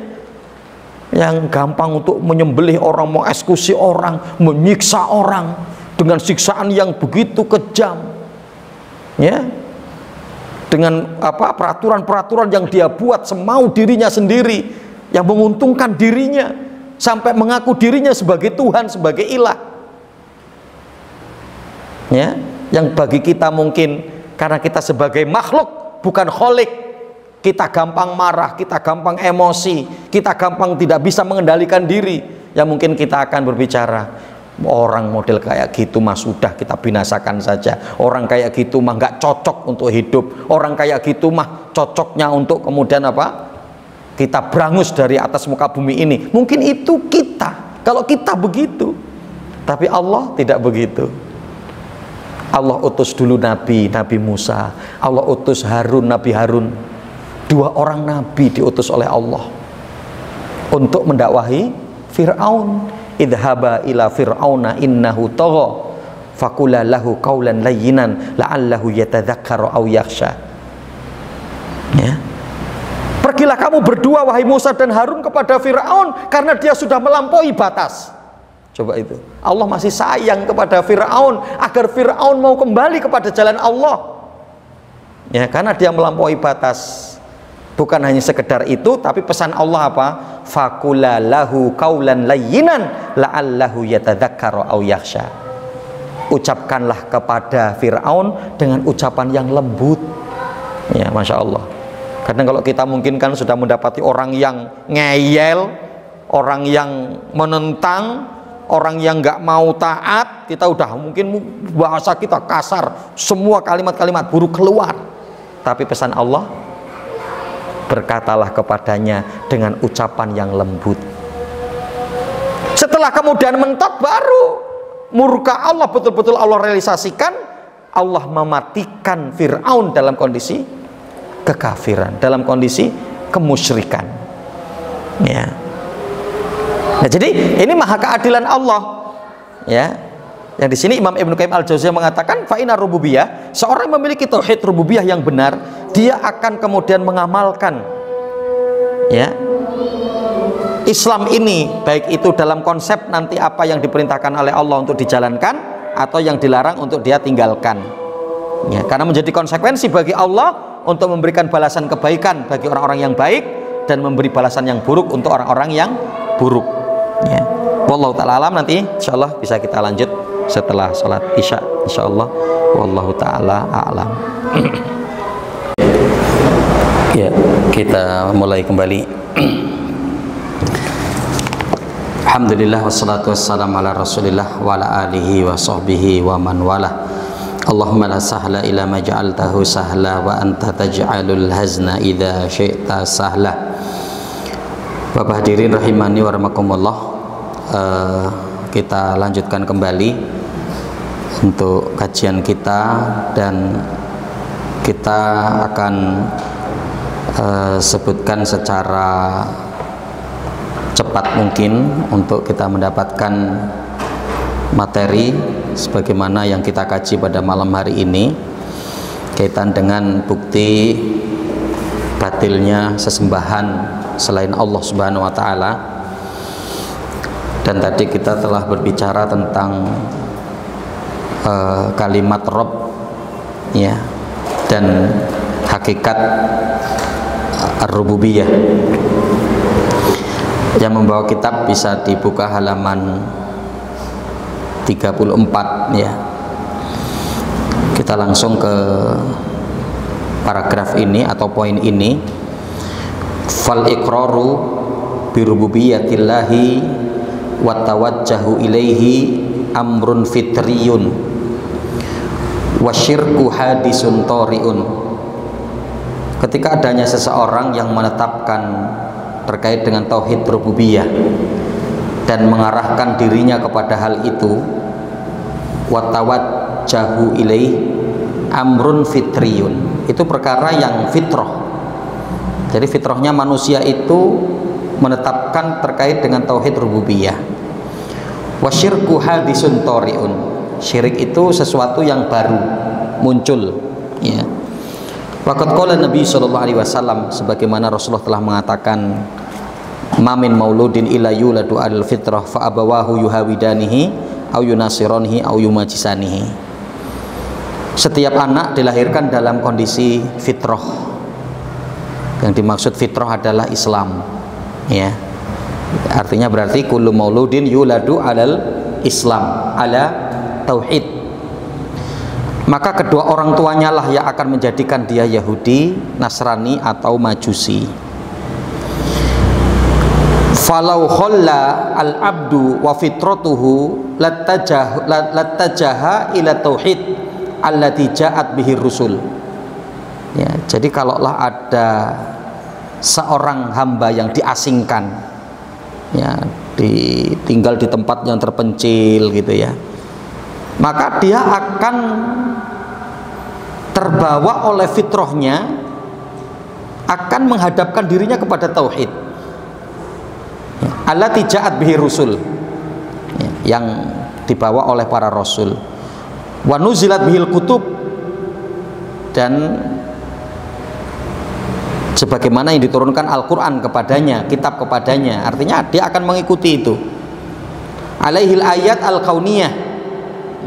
yang gampang untuk menyembelih orang, mau eksekusi orang, menyiksa orang dengan siksaan yang begitu kejam ya, dengan peraturan-peraturan yang dia buat semau dirinya sendiri, yang menguntungkan dirinya, sampai mengaku dirinya sebagai Tuhan, sebagai ilah ya. Yang bagi kita mungkin karena kita sebagai makhluk bukan kholik, kita gampang marah, kita gampang emosi, kita gampang tidak bisa mengendalikan diri. Ya mungkin kita akan berbicara, orang model kayak gitu mah sudah kita binasakan saja, orang kayak gitu mah nggak cocok untuk hidup, orang kayak gitu mah cocoknya untuk kemudian apa? Kita berangus dari atas muka bumi ini. Mungkin itu kita, kalau kita begitu. Tapi Allah tidak begitu. Allah utus dulu Nabi Musa, Allah utus Nabi Harun, dua orang nabi diutus oleh Allah untuk mendakwahi Fir'aun. Idhaba ila fir'auna innahu tagha faqula lahu qawlan layyinan la'allahu yatadzakkaru aw yakhsha ya. Pergilah kamu berdua wahai Musa dan Harun kepada Fir'aun karena dia sudah melampaui batas. Coba itu, Allah masih sayang kepada Fir'aun agar Fir'aun mau kembali kepada jalan Allah ya, karena dia melampaui batas. Bukan hanya sekedar itu, tapi pesan Allah apa? Faqula lahu qaulan layyinan la'allahu yatadzakkaru aw yakhsha. ucapkanlah kepada Fir'aun dengan ucapan yang lembut. Ya, Masya Allah. Kadang kalau kita mungkin kan sudah mendapati orang yang ngeyel, orang yang menentang, orang yang nggak mau taat, kita udah mungkin bahasa kita kasar, semua kalimat-kalimat buruk keluar. Tapi pesan Allah, berkatalah kepadanya dengan ucapan yang lembut. Setelah kemudian mentok, baru murka Allah betul-betul Allah realisasikan. Allah mematikan Fir'aun dalam kondisi kekafiran, dalam kondisi kemusyrikan. Ya. Nah, jadi ini maha keadilan Allah. Ya. Yang di sini Imam Ibnu Qayyim Al-Jauziyah mengatakan fa'ina rububiyah, seorang yang memiliki tauhid rububiyah yang benar, dia akan kemudian mengamalkan ya Islam ini, baik itu dalam konsep nanti apa yang diperintahkan oleh Allah untuk dijalankan atau yang dilarang untuk dia tinggalkan. Ya, karena menjadi konsekuensi bagi Allah untuk memberikan balasan kebaikan bagi orang-orang yang baik dan memberi balasan yang buruk untuk orang-orang yang buruk. Ya. Wallahu ta'ala alam, nanti insyaallah bisa kita lanjut setelah sholat isya insyaallah. Wallahu ta'ala a'lam. Ya, kita mulai kembali. Alhamdulillah wassalatu wassalamu ala rasulillah wa ala alihi wa sahbihi wa man wala. Allahumma la sahla ila ma ja'altahu sahla wa anta taj'alul hazna idza syi'ta sahla. Bapak hadirin rahimani wa rahmakumullah, kita lanjutkan kembali untuk kajian kita, dan kita akan sebutkan secara cepat mungkin untuk kita mendapatkan materi sebagaimana yang kita kaji pada malam hari ini kaitan dengan bukti batilnya sesembahan selain Allah Subhanahu wa taala. Dan tadi kita telah berbicara tentang kalimat Rabb ya, dan hakikat ar-rububiyah. Yang membawa kitab bisa dibuka halaman 34 ya. Kita langsung ke paragraf ini atau poin ini. Fal iqraru bi rububiyyatillahi wa tawajjahu ilaihi amrun fitriyun wa syirku hadisun tariun. Ketika adanya seseorang yang menetapkan terkait dengan tauhid rububiyah dan mengarahkan dirinya kepada hal itu, wa tawajjahu ilaih amrun fitriyun, itu perkara yang fitrah. Jadi fitrahnya manusia itu menetapkan terkait dengan tauhid rububiyah. Wa syirku hadisun tariun, syirik itu sesuatu yang baru muncul ya. Waqad qala Nabi sallallahu alaihi wasallam, sebagaimana Rasulullah telah mengatakan, mamin mauludin ila yuladu al fitrah fa abawahu yuhawidanihi au yunasiranihi au yumajisanihi. Setiap anak dilahirkan dalam kondisi fitrah. Yang dimaksud fitrah adalah Islam ya. Artinya berarti kullu mauludin yuladu alal Islam, ala tauhid. Maka kedua orang tuanya lah yang akan menjadikan dia Yahudi, Nasrani atau Majusi. Falau khalla al-abdu wa fitratuhu lattajaha ila tauhid allati ja'at bihi rusul. Ya, jadi kalaulah ada seorang hamba yang diasingkan, ya, tinggal di tempat yang terpencil gitu ya, maka dia akan terbawa oleh fitrahnya, akan menghadapkan dirinya kepada tauhid allati ja'at bihi rusul, yang dibawa oleh para rasul, wa nuzilat bihil kutub, dan sebagaimana yang diturunkan Al-Quran kepadanya, kitab kepadanya. Artinya dia akan mengikuti itu. Alaihil ayat al-kauniyah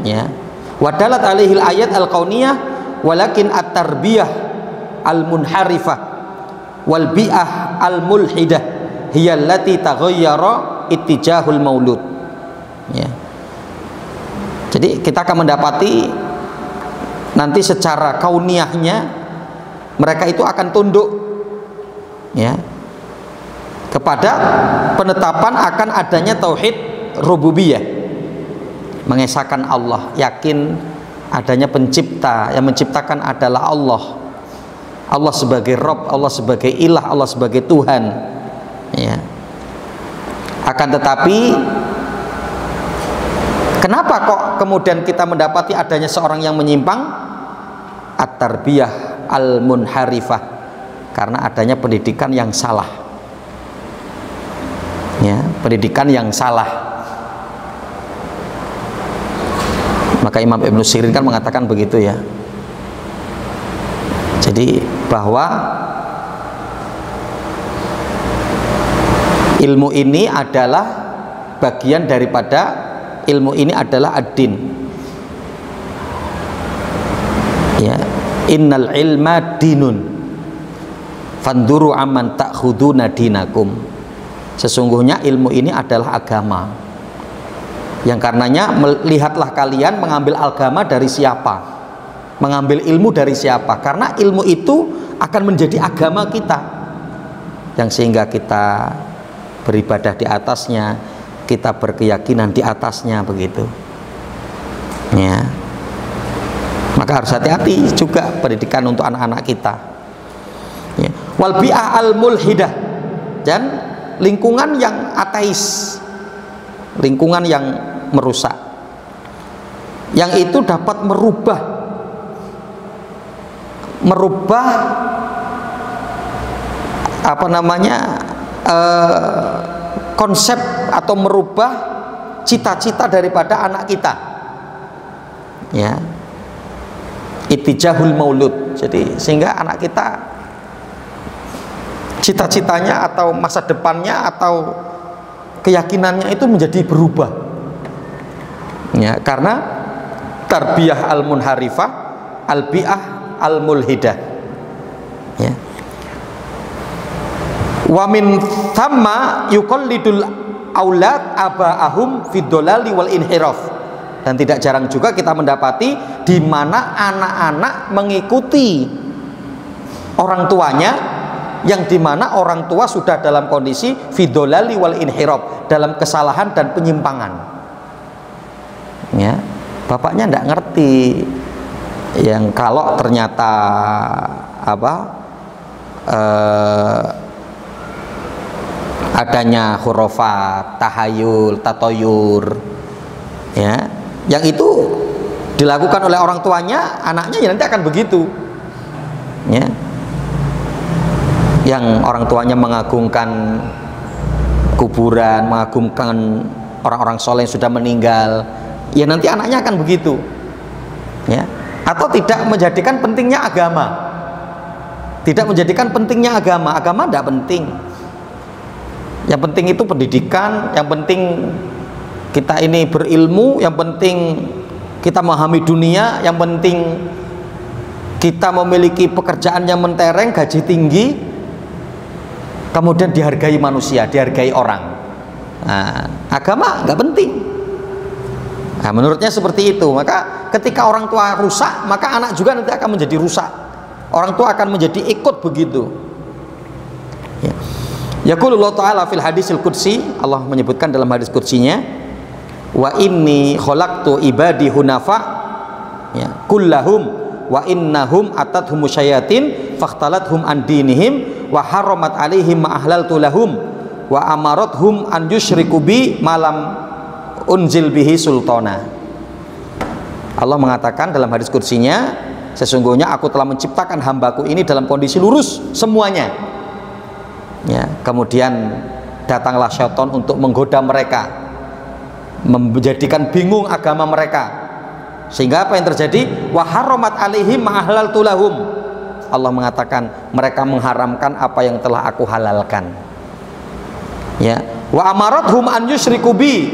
ya, wadalat alaihil ayat al-kauniyah walakin at-tarbiyah al-munharifah wal bi'ah al-mulhidah hiya allati taghayyara ittijahul maulud ya. Jadi kita akan mendapati nanti secara kauniyahnya mereka itu akan tunduk, ya, kepada penetapan akan adanya tauhid rububiyah, mengesahkan Allah, yakin adanya pencipta, yang menciptakan adalah Allah, Allah sebagai Rabb, Allah sebagai ilah, Allah sebagai Tuhan, ya. Akan tetapi kenapa kok kemudian kita mendapati adanya seorang yang menyimpang? At-tarbiyah al-munharifah, karena adanya pendidikan yang salah, ya, pendidikan yang salah. Maka Imam Ibnu Sirin kan mengatakan begitu, ya. Jadi bahwa ilmu ini adalah bagian daripada ilmu ini adalah ad-din, ya. Innal ilma dinun fanduru amman ta'khuduna dinakum. Sesungguhnya ilmu ini adalah agama, yang karenanya melihatlah kalian mengambil agama dari siapa, mengambil ilmu dari siapa, karena ilmu itu akan menjadi agama kita, yang sehingga kita beribadah di atasnya, kita berkeyakinan di atasnya, begitu, ya. Maka harus hati-hati juga pendidikan untuk anak-anak kita, ya. Wal bi'ah al mulhidah, dan lingkungan yang ateis, lingkungan yang merusak, yang itu dapat merubah apa namanya, konsep atau merubah cita-cita daripada anak kita, ya. Ittijahul maulud. Jadi sehingga anak kita cita-citanya atau masa depannya atau keyakinannya itu menjadi berubah, ya, karena tarbiyah al-munharifah, al-bi'ah al-mulhidah, ya. Wa min thamma yuqallidul aulad aba'ahum fid dolali wal inhiraf. Dan tidak jarang juga kita mendapati di mana anak-anak mengikuti orang tuanya, yang dimana orang tua sudah dalam kondisi fidolali wal inhirab, dalam kesalahan dan penyimpangan, ya. Bapaknya tidak ngerti, yang kalau ternyata adanya khurafat, tahayul, tatoyur, ya, yang itu dilakukan oleh orang tuanya, anaknya ya nanti akan begitu, ya. Yang orang tuanya mengagungkan kuburan, mengagungkan orang-orang soleh yang sudah meninggal, ya nanti anaknya akan begitu, ya. Atau tidak menjadikan pentingnya agama, tidak menjadikan pentingnya agama, agama tidak penting, yang penting itu pendidikan, yang penting kita ini berilmu, yang penting kita memahami dunia, yang penting kita memiliki pekerjaan yang mentereng, gaji tinggi, kemudian dihargai manusia, dihargai orang. Nah, agama nggak penting. Nah, menurutnya seperti itu. Maka ketika orang tua rusak, maka anak juga nanti akan menjadi rusak. Orang tua akan menjadi ikut begitu. Ya. Yaqulullah ta'ala fil hadisil qudsi, Allah menyebutkan dalam hadis qudsinya, wa inni khalaqtu ibadi hunafa, ya, kullahum wa innahum atathum syayatin fakhtalathum an dinihim wa haramat alaihim ma ahlaltu lahum wa amarathum an yusyriku bi malam unzil bihi sultana. Allah mengatakan dalam hadis qudsinya, sesungguhnya aku telah menciptakan hambaku ini dalam kondisi lurus semuanya, ya. Kemudian datanglah syaitan untuk menggoda mereka, menjadikan bingung agama mereka, sehingga apa yang terjadi? Wa haramat alaihim ma ahlaltu lahum. Allah mengatakan mereka mengharamkan apa yang telah aku halalkan, ya. Wa amarathum an yusyriku bi,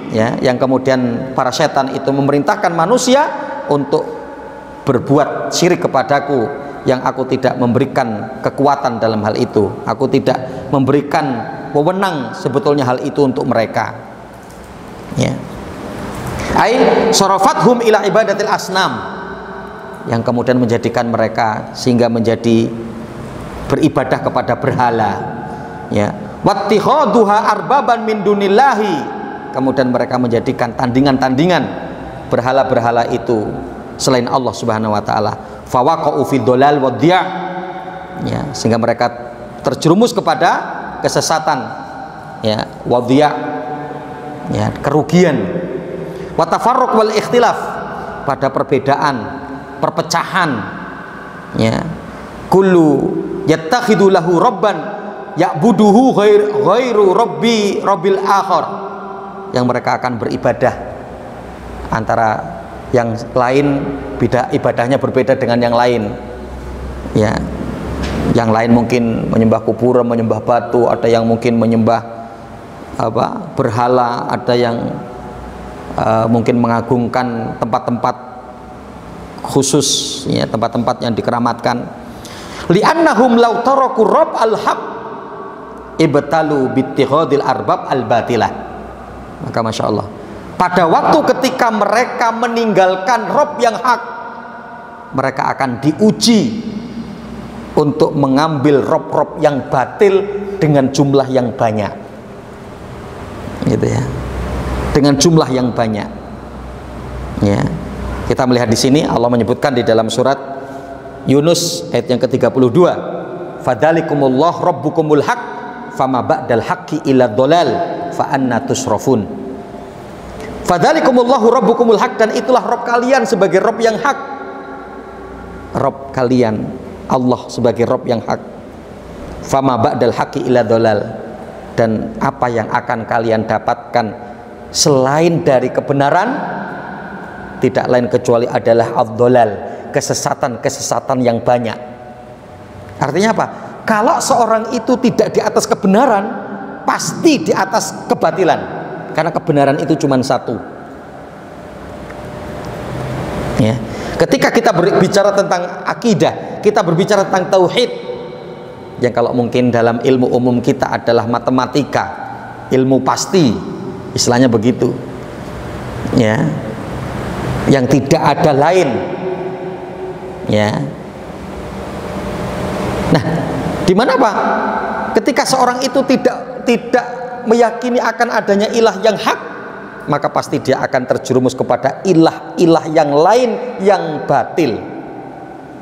ya, yang kemudian para setan itu memerintahkan manusia untuk berbuat syirik kepadaku, yang aku tidak memberikan kekuatan dalam hal itu, aku tidak memberikan wewenang sebetulnya hal itu untuk mereka, ya. Ai sarafathum ila ibadatil asnam, yang kemudian menjadikan mereka sehingga menjadi beribadah kepada berhala, ya. Wattihaduha arbaban min dunillahi, kemudian mereka menjadikan tandingan-tandingan berhala-berhala itu selain Allah Subhanahu wa taala. Fawaqa'u fid dhalal wadhiya', ya, sehingga mereka terjerumus kepada kesesatan, ya, wadhiya', ya, kerugian. Wa tafarruq wal ikhtilaf, pada perbedaan, perpecahan, ya. Kullu yattakhidu lahu rabban ya'buduhu ghairu rabbil akhar, yang mereka akan beribadah antara yang lain, beda ibadahnya berbeda dengan yang lain, ya. Yang lain mungkin menyembah kuburan, menyembah batu, ada yang mungkin menyembah berhala, ada yang mungkin mengagungkan tempat-tempat khusus, ya, tempat-tempat yang dikeramatkan. Li'annahum law taraku rabb al-haq ibtalu bittikhadil arbab al-batilah. Maka Masya Allah, pada waktu ketika mereka meninggalkan Rabb yang hak, mereka akan diuji untuk mengambil Rob-Rob yang batil dengan jumlah yang banyak, gitu ya, dengan jumlah yang banyak, ya. Kita melihat di sini Allah menyebutkan di dalam surat Yunus ayat yang ke-32, fadzalikumullah rabbukumul haq fama ba'dal haqqi illa dhalal fa anna tusrafun. Fadzalikumullahu rabbukumul haq, dan itulah Rabb kalian sebagai Rabb yang hak. Rabb kalian Allah sebagai Rabb yang hak. Fama ba'dal haqqi illa dhalal, dan apa yang akan kalian dapatkan selain dari kebenaran tidak lain kecuali adalah ad-dhalal, kesesatan-kesesatan yang banyak. Artinya apa? Kalau seorang itu tidak di atas kebenaran, pasti di atas kebatilan, karena kebenaran itu cuma satu, ya. Ketika kita berbicara tentang akidah, kita berbicara tentang tauhid, yang kalau mungkin dalam ilmu umum kita adalah matematika, ilmu pasti, istilahnya begitu, ya, yang tidak ada lain, ya. Nah, di mana Pak? Ketika seorang itu tidak meyakini akan adanya ilah yang hak, maka pasti dia akan terjerumus kepada ilah-ilah yang lain yang batil.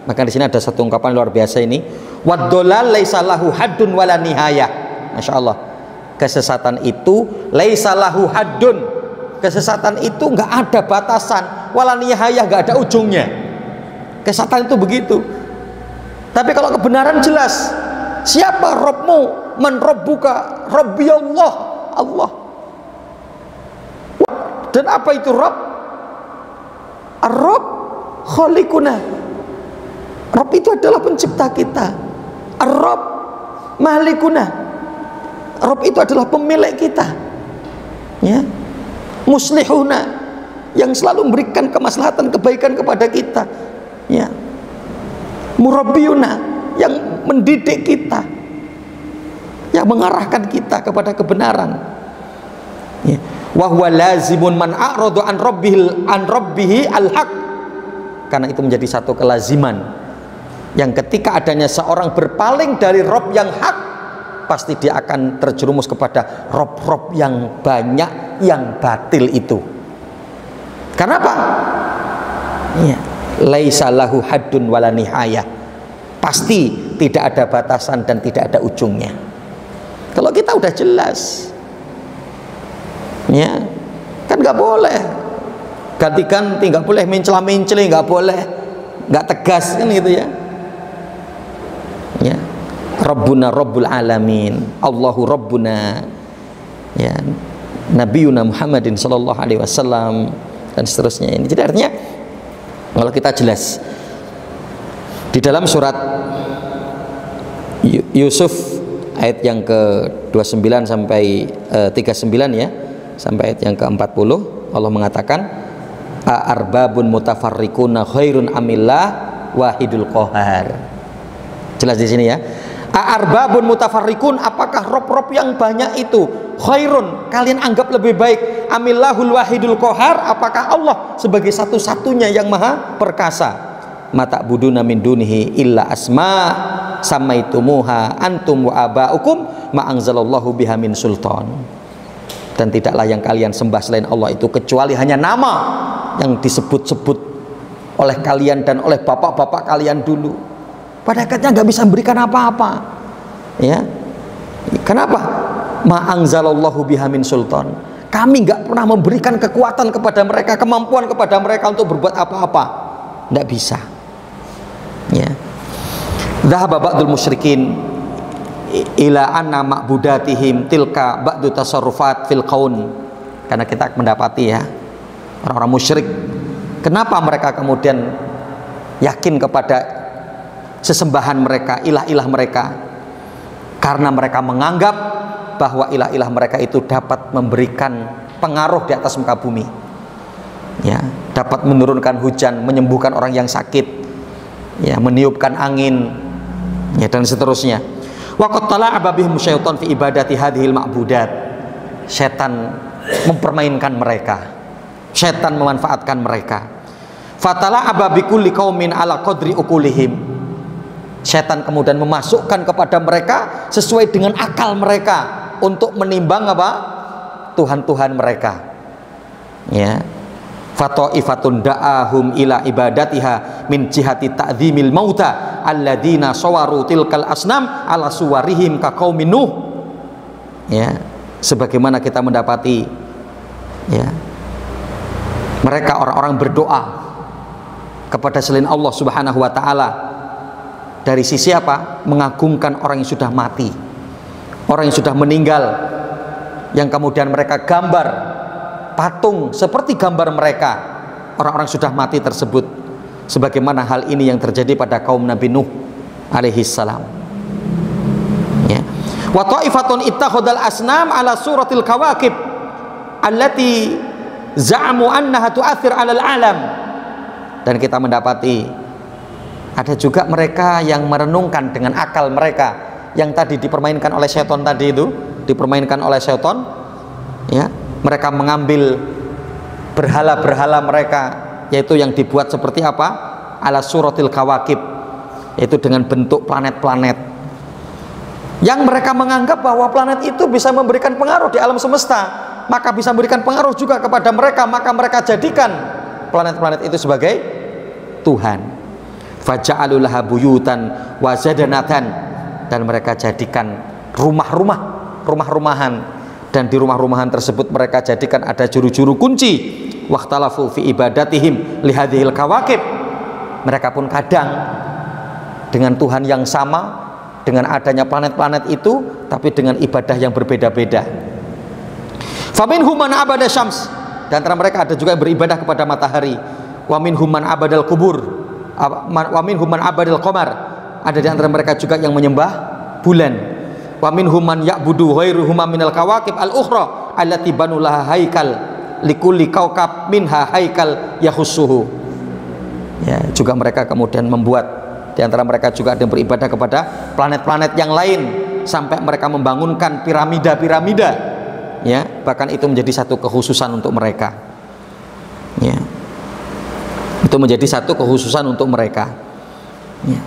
Maka di sini ada satu ungkapan luar biasa ini, wad-dhalal laisa lahu haddun wala nihayah. Masya Allah, kesesatan itu laisa lahu haddun, kesesatan itu nggak ada batasan, wala nihayah, nggak ada ujungnya. Kesesatan itu begitu. Tapi kalau kebenaran jelas, siapa Rabbmu? Man rabbuka? Rabbi Allah, Allah. Dan apa itu Rabb? Ar-Rabb khaliquna. Rabb itu adalah pencipta kita. Ar-Rabb malikuna. Rabb itu adalah pemilik kita, ya. Muslihuna, yang selalu memberikan kemaslahatan, kebaikan kepada kita, ya. Murabbiyuna, yang mendidik kita, yang mengarahkan kita kepada kebenaran, ya. Wa huwa lazimun man a'rada an rabbihi al-haq, karena itu menjadi satu kelaziman yang ketika adanya seorang berpaling dari Rabb yang hak, pasti dia akan terjerumus kepada Rabb-Rabb yang banyak yang batil itu. Karena apa? Ya, laisa lahu haddun wala nihayah, pasti tidak ada batasan dan tidak ada ujungnya. Kalau kita udah jelas, ya, kan nggak boleh ganti-ganti, nggak boleh mencela-menceli, nggak boleh nggak tegas, kan gitu ya. Ya, Rabbuna Rabbul Alamin, Allahu Rabbuna, ya, Nabiuna Muhammadin sallallahu alaihi wasallam, dan seterusnya ini. Jadi artinya kalau kita jelas di dalam surat Yusuf ayat yang ke-29 sampai 39, ya, sampai ayat yang ke-40, Allah mengatakan arbabun mutafarriquna khairun amillah wahidul qahar. Jelas di sini, ya. Arbabun mutafarriqun, apakah rob-rob yang banyak itu khairun, kalian anggap lebih baik, amillahul wahidul qahar, apakah Allah sebagai satu-satunya yang maha perkasa? Mata buduna min dunihi illa asma samaitumuha antum wa abaukum ma anzalallahu biha min sultan. Dan tidaklah yang kalian sembah selain Allah itu kecuali hanya nama yang disebut-sebut oleh kalian dan oleh bapak-bapak kalian dulu. Pada akhirnya nggak bisa memberikan apa-apa. Ya, kenapa? Ma anzalallahu biha min sultan. Kami nggak pernah memberikan kekuatan kepada mereka, kemampuan kepada mereka untuk berbuat apa-apa. Nggak bisa. Ya. Dhahaba ba'dul musyrikin ila anna ma'budatihim tilka ba'du tasarrufat fil qaun. Karena kita mendapati ya, orang-orang musyrik, kenapa mereka kemudian yakin kepada sesembahan mereka, ilah-ilah mereka? Karena mereka menganggap bahwa ilah-ilah mereka itu dapat memberikan pengaruh di atas muka bumi. Ya, dapat menurunkan hujan, menyembuhkan orang yang sakit, ya, meniupkan angin, ya, dan seterusnya. Wa qad tala'aba bihim syaitan fi ibadati hadhil ma'budat. Setan mempermainkan mereka, setan memanfaatkan mereka. Fatala'aba bikulli qaumin ala qadri ukulihim. Setan kemudian memasukkan kepada mereka sesuai dengan akal mereka untuk menimbang apa? Tuhan-tuhan mereka. Ya. Fataifatun da'ahum ila ibadatiha min jihati ta'zimil mauta alladzina sawaru tilkal asnam ala suwarihim ka qaumin Nuh. Ya, sebagaimana kita mendapati, ya, mereka orang-orang berdoa kepada selain Allah Subhanahu wa taala dari sisi apa? Mengagungkan orang yang sudah mati, orang yang sudah meninggal, yang kemudian mereka gambar patung seperti gambar mereka, orang-orang sudah mati tersebut, sebagaimana hal ini yang terjadi pada kaum Nabi Nuh alaihi salam. Ya. Wa ta'ifatun ittakhadal asnam ala suratil kawakib allati za'amu annaha tu'athir 'alal alam. Dan kita mendapati ada juga mereka yang merenungkan dengan akal mereka yang tadi dipermainkan oleh setan tadi itu, dipermainkan oleh setan, ya. Mereka mengambil berhala-berhala mereka, yaitu yang dibuat seperti apa? Ala suratil kawakib, yaitu dengan bentuk planet-planet, yang mereka menganggap bahwa planet itu bisa memberikan pengaruh di alam semesta, maka bisa memberikan pengaruh juga kepada mereka, maka mereka jadikan planet-planet itu sebagai Tuhan. Faja'alulaha buyutan wa zadanatan, dan mereka jadikan rumah-rumahan, dan di rumah-rumahan tersebut mereka jadikan ada juru-juru kunci. Wakhtalafu fi ibadatihim lihadhil kawakib. Mereka pun kadang dengan Tuhan yang sama, dengan adanya planet-planet itu, tapi dengan ibadah yang berbeda-beda. Faminhum man abada syams, dan antara mereka ada juga yang beribadah kepada matahari. Wa minhum man abadal kubur, wa minhum man abadal qamar. Ada di antara mereka juga yang menyembah bulan. Wa minhum man ya'budu ghairuhuma minal kawakib al-ukhra allati banulaha haikal likulli kaukab minha haikal yahussuhu. Ya, juga mereka kemudian membuat, di antara mereka juga ada yang beribadah kepada planet-planet yang lain, sampai mereka membangunkan piramida-piramida, ya, bahkan itu menjadi satu kekhususan untuk mereka. Ya. Itu menjadi satu kekhususan untuk mereka. Ya.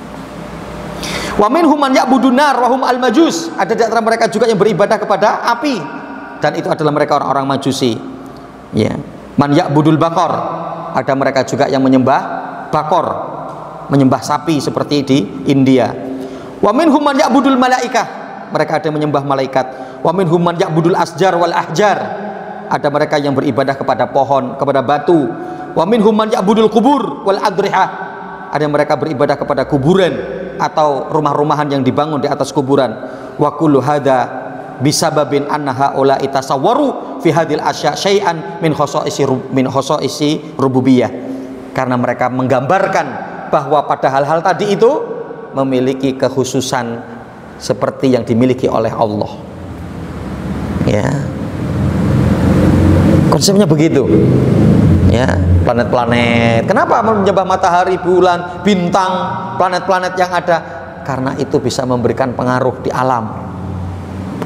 Wa minhum man ya'budun nar wa hum al-majus. Ada di antara mereka juga yang beribadah kepada api, dan itu adalah mereka orang-orang Majusi. Ya. Man ya'budul baqar. Ada mereka juga yang menyembah bakor, menyembah sapi seperti di India. Wa minhum man ya'budul malaikah. Mereka ada yang menyembah malaikat. Wa minhum man ya'budul asjar wal ahjar. Ada mereka yang beribadah kepada pohon, kepada batu. Wa minhum man ya'budul kubur wal adrihah. Ada mereka beribadah kepada kuburan atau rumah-rumahan yang dibangun di atas kuburan. Wa kullu hadza bisababin anna haula itasawwaru fi hadhil asya' syai'an min khasaisi rububiyah. Karena mereka menggambarkan bahwa pada hal-hal tadi itu memiliki kekhususan seperti yang dimiliki oleh Allah. Ya. Konsepnya begitu. Ya, planet-planet. Kenapa menyembah matahari, bulan, bintang, planet-planet yang ada? Karena itu bisa memberikan pengaruh di alam.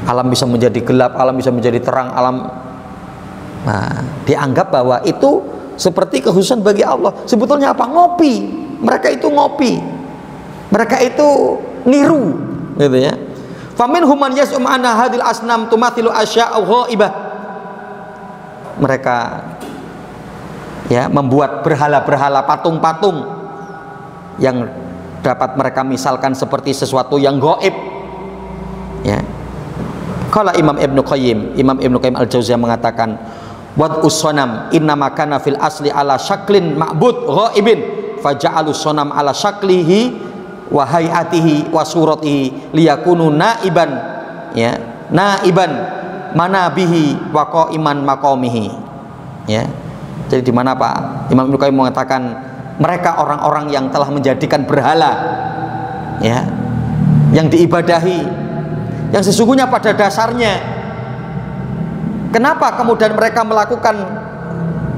Alam bisa menjadi gelap, alam bisa menjadi terang, alam Nah, dianggap bahwa itu seperti kekhususan bagi Allah. Sebetulnya apa? Ngopi. Mereka itu ngopi. Mereka itu niru, gitu ya. Faminhum man yas'um anna hadhil asnam tumathilu asya'a ghaibah. Mereka ya membuat berhala-berhala, patung-patung yang dapat mereka misalkan seperti sesuatu yang gaib. Ya. Kalau Imam Ibnu Qayyim Al-Jauziyah mengatakan, wad usonam innama kana fil asli ala syaklin ma'bud ghaibin faja'alu sonam ala syaklihi wa hayatihi wa suratihi liyakunu naiban, ya, naiban manabihi wa qaiman maqamihi. Ya. Jadi di mana Pak Imam Ibnu Qayyim mengatakan mereka orang-orang yang telah menjadikan berhala, ya, yang diibadahi, yang sesungguhnya pada dasarnya kenapa kemudian mereka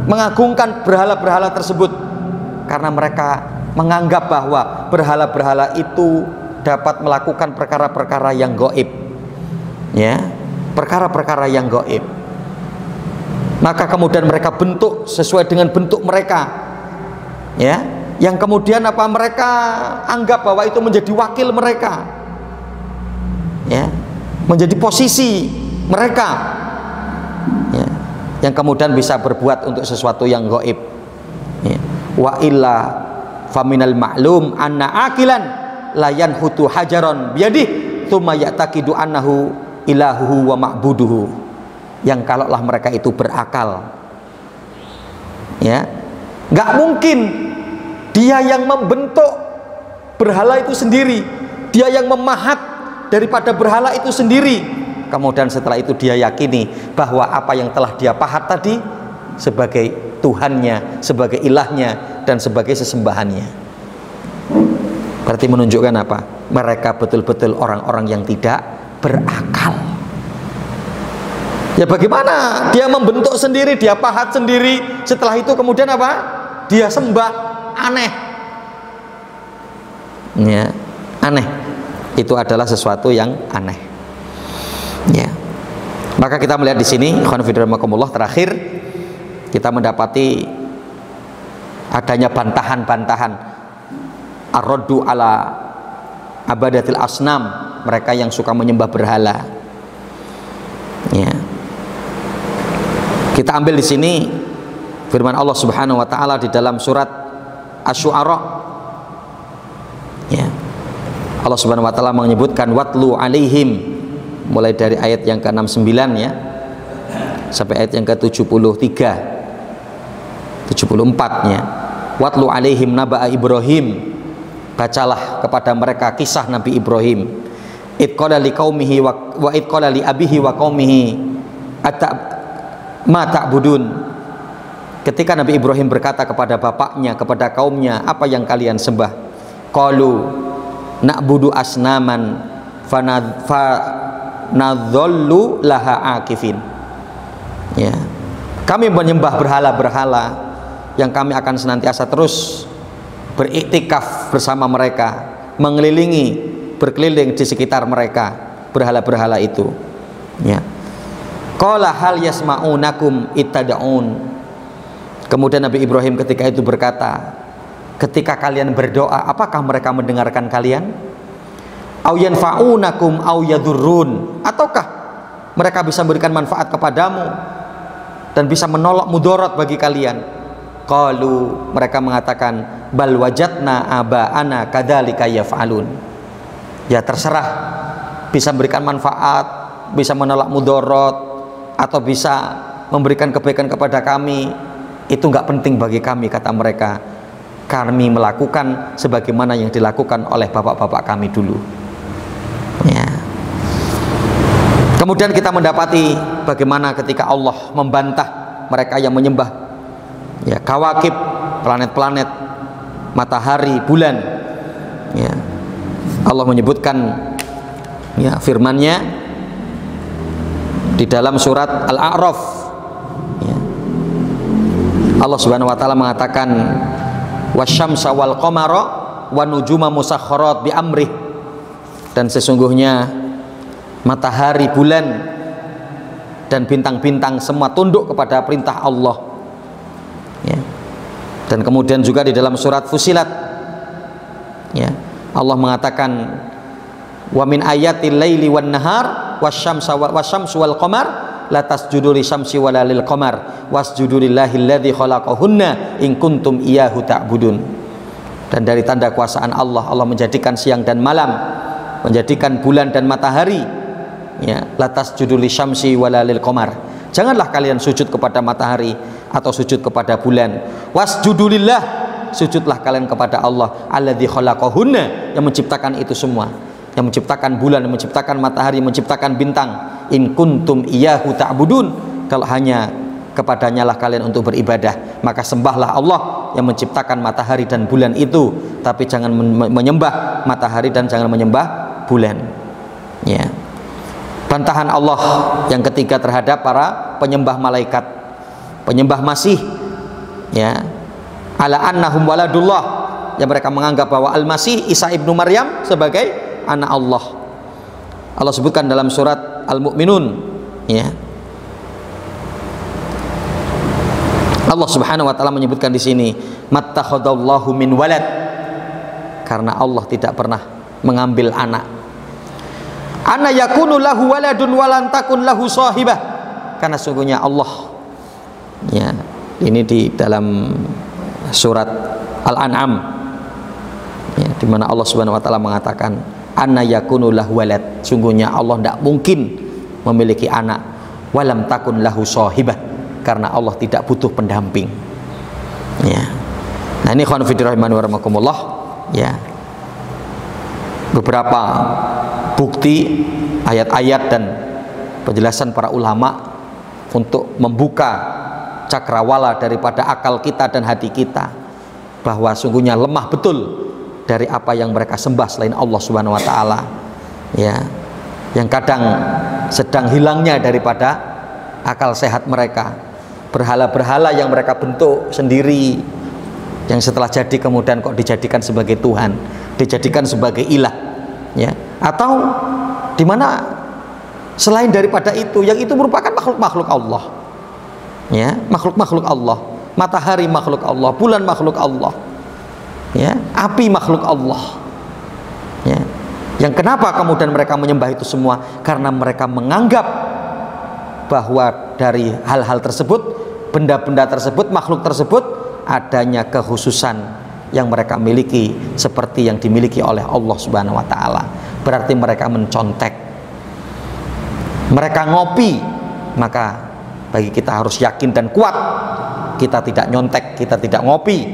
mengagungkan berhala-berhala tersebut? Karena mereka menganggap bahwa berhala-berhala itu dapat melakukan perkara-perkara yang gaib, ya, perkara-perkara yang gaib. Maka kemudian mereka bentuk sesuai dengan bentuk mereka, ya, yang kemudian apa, mereka anggap bahwa itu menjadi wakil mereka, ya, menjadi posisi mereka, ya, yang kemudian bisa berbuat untuk sesuatu yang gaib, ya. Wa illa faminal ma'lum anna akilan layan hutu hajaron biyadih thumma ya'taqidu annahu ilahuhu wa ma'buduhu. Yang kalaulah mereka itu berakal, ya, nggak mungkin dia yang membentuk berhala itu sendiri, dia yang memahat daripada berhala itu sendiri, kemudian setelah itu dia yakini bahwa apa yang telah dia pahat tadi sebagai Tuhannya, sebagai ilahnya, dan sebagai sesembahannya. Berarti menunjukkan apa? Mereka betul-betul orang-orang yang tidak berakal. Ya bagaimana dia membentuk sendiri, dia pahat sendiri, setelah itu kemudian apa? Dia sembah. Aneh, ya, aneh. Itu adalah sesuatu yang aneh, ya. Maka kita melihat di sini, terakhir kita mendapati adanya bantahan-bantahan ar-raddu ala abadatil asnam, mereka yang suka menyembah berhala, ya. Kita ambil di sini firman Allah Subhanahu wa taala di dalam surat Asy-Syu'ara, ya. Allah Subhanahu wa taala menyebutkan watlu alaihim mulai dari ayat yang ke-69, ya, sampai ayat yang ke-73 74-nya. Watlu alaihim naba'a Ibrahim, bacalah kepada mereka kisah Nabi Ibrahim. Id qala liqaumihi wa id qala li abihi wa qaumihi ma ta'budun. Ketika Nabi Ibrahim berkata kepada bapaknya, kepada kaumnya, apa yang kalian sembah? Qalu na'budu asnaman fanadhallu laha akifin. Ya. Kami menyembah berhala-berhala yang kami akan senantiasa terus beriktikaf bersama mereka, berkeliling di sekitar mereka berhala-berhala itu, ya. Qala hal yasma'unakum ittada'un. Kemudian Nabi Ibrahim ketika itu berkata, ketika kalian berdoa, apakah mereka mendengarkan kalian? Au yanfa'unakum au yadurrun, ataukah mereka bisa memberikan manfaat kepadamu dan bisa menolak mudarat bagi kalian? Qalu, mereka mengatakan, bal wajadna aba'ana kadzalika yaf'alun. Ya terserah, bisa memberikan manfaat, bisa menolak mudarat, atau bisa memberikan kebaikan kepada kami, itu nggak penting bagi kami, kata mereka. Kami melakukan sebagaimana yang dilakukan oleh bapak-bapak kami dulu, ya. Kemudian kita mendapati bagaimana ketika Allah membantah mereka yang menyembah, ya, kawakib, planet-planet, matahari, bulan, ya. Allah menyebutkan, ya, firman-Nya di dalam surat Al-A'raf, ya. Allah Subhanahu wa taala mengatakan wasyamsa wal qamara wan nujuma musakharat bi amrih, dan sesungguhnya matahari, bulan dan bintang-bintang semua tunduk kepada perintah Allah, ya. Dan kemudian juga di dalam surat Fusilat, ya, Allah mengatakan wa min ayatil laili wan nahar wasyamsu wal qamar la tasjudu lisyamsi wala lil qamar wasjudu lillahi alladzi khalaqahunna in kuntum iyyahu ta'budun. Dan dari tanda kuasaan Allah, Allah menjadikan siang dan malam, menjadikan bulan dan matahari, ya, la tasjudu lisyamsi wala lil qamar. Janganlah kalian sujud kepada matahari atau sujud kepada bulan. Wasjudu lillah, sujudlah kalian kepada Allah alladzi khalaqahunna, yang menciptakan itu semua, yang menciptakan bulan, yang menciptakan matahari, yang menciptakan bintang. In kuntum iyyahu ta'budun, kalau hanya kepadanya lah kalian untuk beribadah, maka sembahlah Allah yang menciptakan matahari dan bulan itu, tapi jangan menyembah matahari dan jangan menyembah bulan, ya. Bantahan Allah yang ketiga terhadap para penyembah malaikat, penyembah Masih, ya, ala annahum waladullah, yang mereka menganggap bahwa Al-Masih Isa ibnu Maryam sebagai anak Allah. Allah sebutkan dalam surat Al-Mu'minun, ya, Allah Subhanahu wa taala menyebutkan di sini mattakhadallahu min walad, karena Allah tidak pernah mengambil anak. Ana yakunu lahu waladun walan takun lahu sahibah, karena sungguhnya Allah, ya, ini di dalam surat Al-An'am, ya, di mana Allah Subhanahu wa taala mengatakan anna yakunu lahu walad, sungguhnya Allah tidak mungkin memiliki anak, walam takun lahu sahibah, karena Allah tidak butuh pendamping, ya. Nah, ini khawfan fillah rahimani wa rahmakumullah, ya, beberapa bukti ayat-ayat dan penjelasan para ulama untuk membuka cakrawala daripada akal kita dan hati kita, bahwa sungguhnya lemah betul dari apa yang mereka sembah selain Allah Subhanahu wa taala, ya, yang kadang sedang hilangnya daripada akal sehat mereka. Berhala-berhala yang mereka bentuk sendiri, yang setelah jadi kemudian kok dijadikan sebagai Tuhan, dijadikan sebagai ilah, ya. Atau di mana selain daripada itu, yang itu merupakan makhluk-makhluk Allah, ya, makhluk-makhluk Allah. Matahari makhluk Allah, bulan makhluk Allah, ya, api makhluk Allah, ya. Yang kenapa kemudian mereka menyembah itu semua? Karena mereka menganggap bahwa dari hal-hal tersebut, benda-benda tersebut, makhluk tersebut, adanya kekhususan yang mereka miliki seperti yang dimiliki oleh Allah Subhanahu wa taala. Berarti mereka mencontek, mereka ngopi. Maka bagi kita harus yakin dan kuat, kita tidak nyontek, kita tidak ngopi,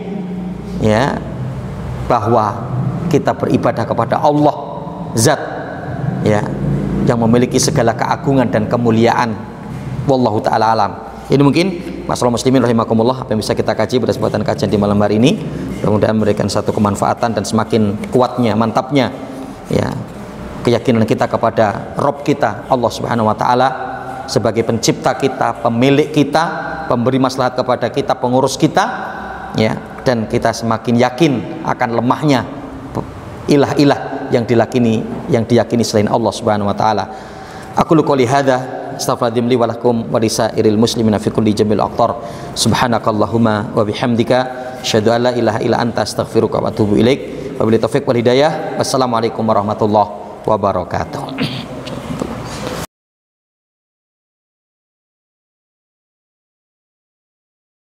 ya, bahwa kita beribadah kepada Allah Zat, ya, yang memiliki segala keagungan dan kemuliaan. Wallahu ta'ala alam. Ini mungkin masalah muslimin rahimakumullah apa yang bisa kita kaji pada kesempatan kajian di malam hari ini. Mudah-mudahan memberikan satu kemanfaatan dan semakin kuatnya, mantapnya, ya, keyakinan kita kepada Rabb kita Allah Subhanahu wa taala sebagai pencipta kita, pemilik kita, pemberi maslahat kepada kita, pengurus kita, ya, dan kita semakin yakin akan lemahnya ilah-ilah yang diyakini selain Allah Subhanahu wa taala. Aku qouli hadza astaghfirullahaladzim li wa lakum wa lisairil muslimina fi kulli jamil aqtar. Subhanakallahumma wa bihamdika asyhadu an la ilaha illa anta astaghfiruka wa atubu ilaik. Wabillahi taufiq wal hidayah. Wassalamualaikum warahmatullahi wabarakatuh.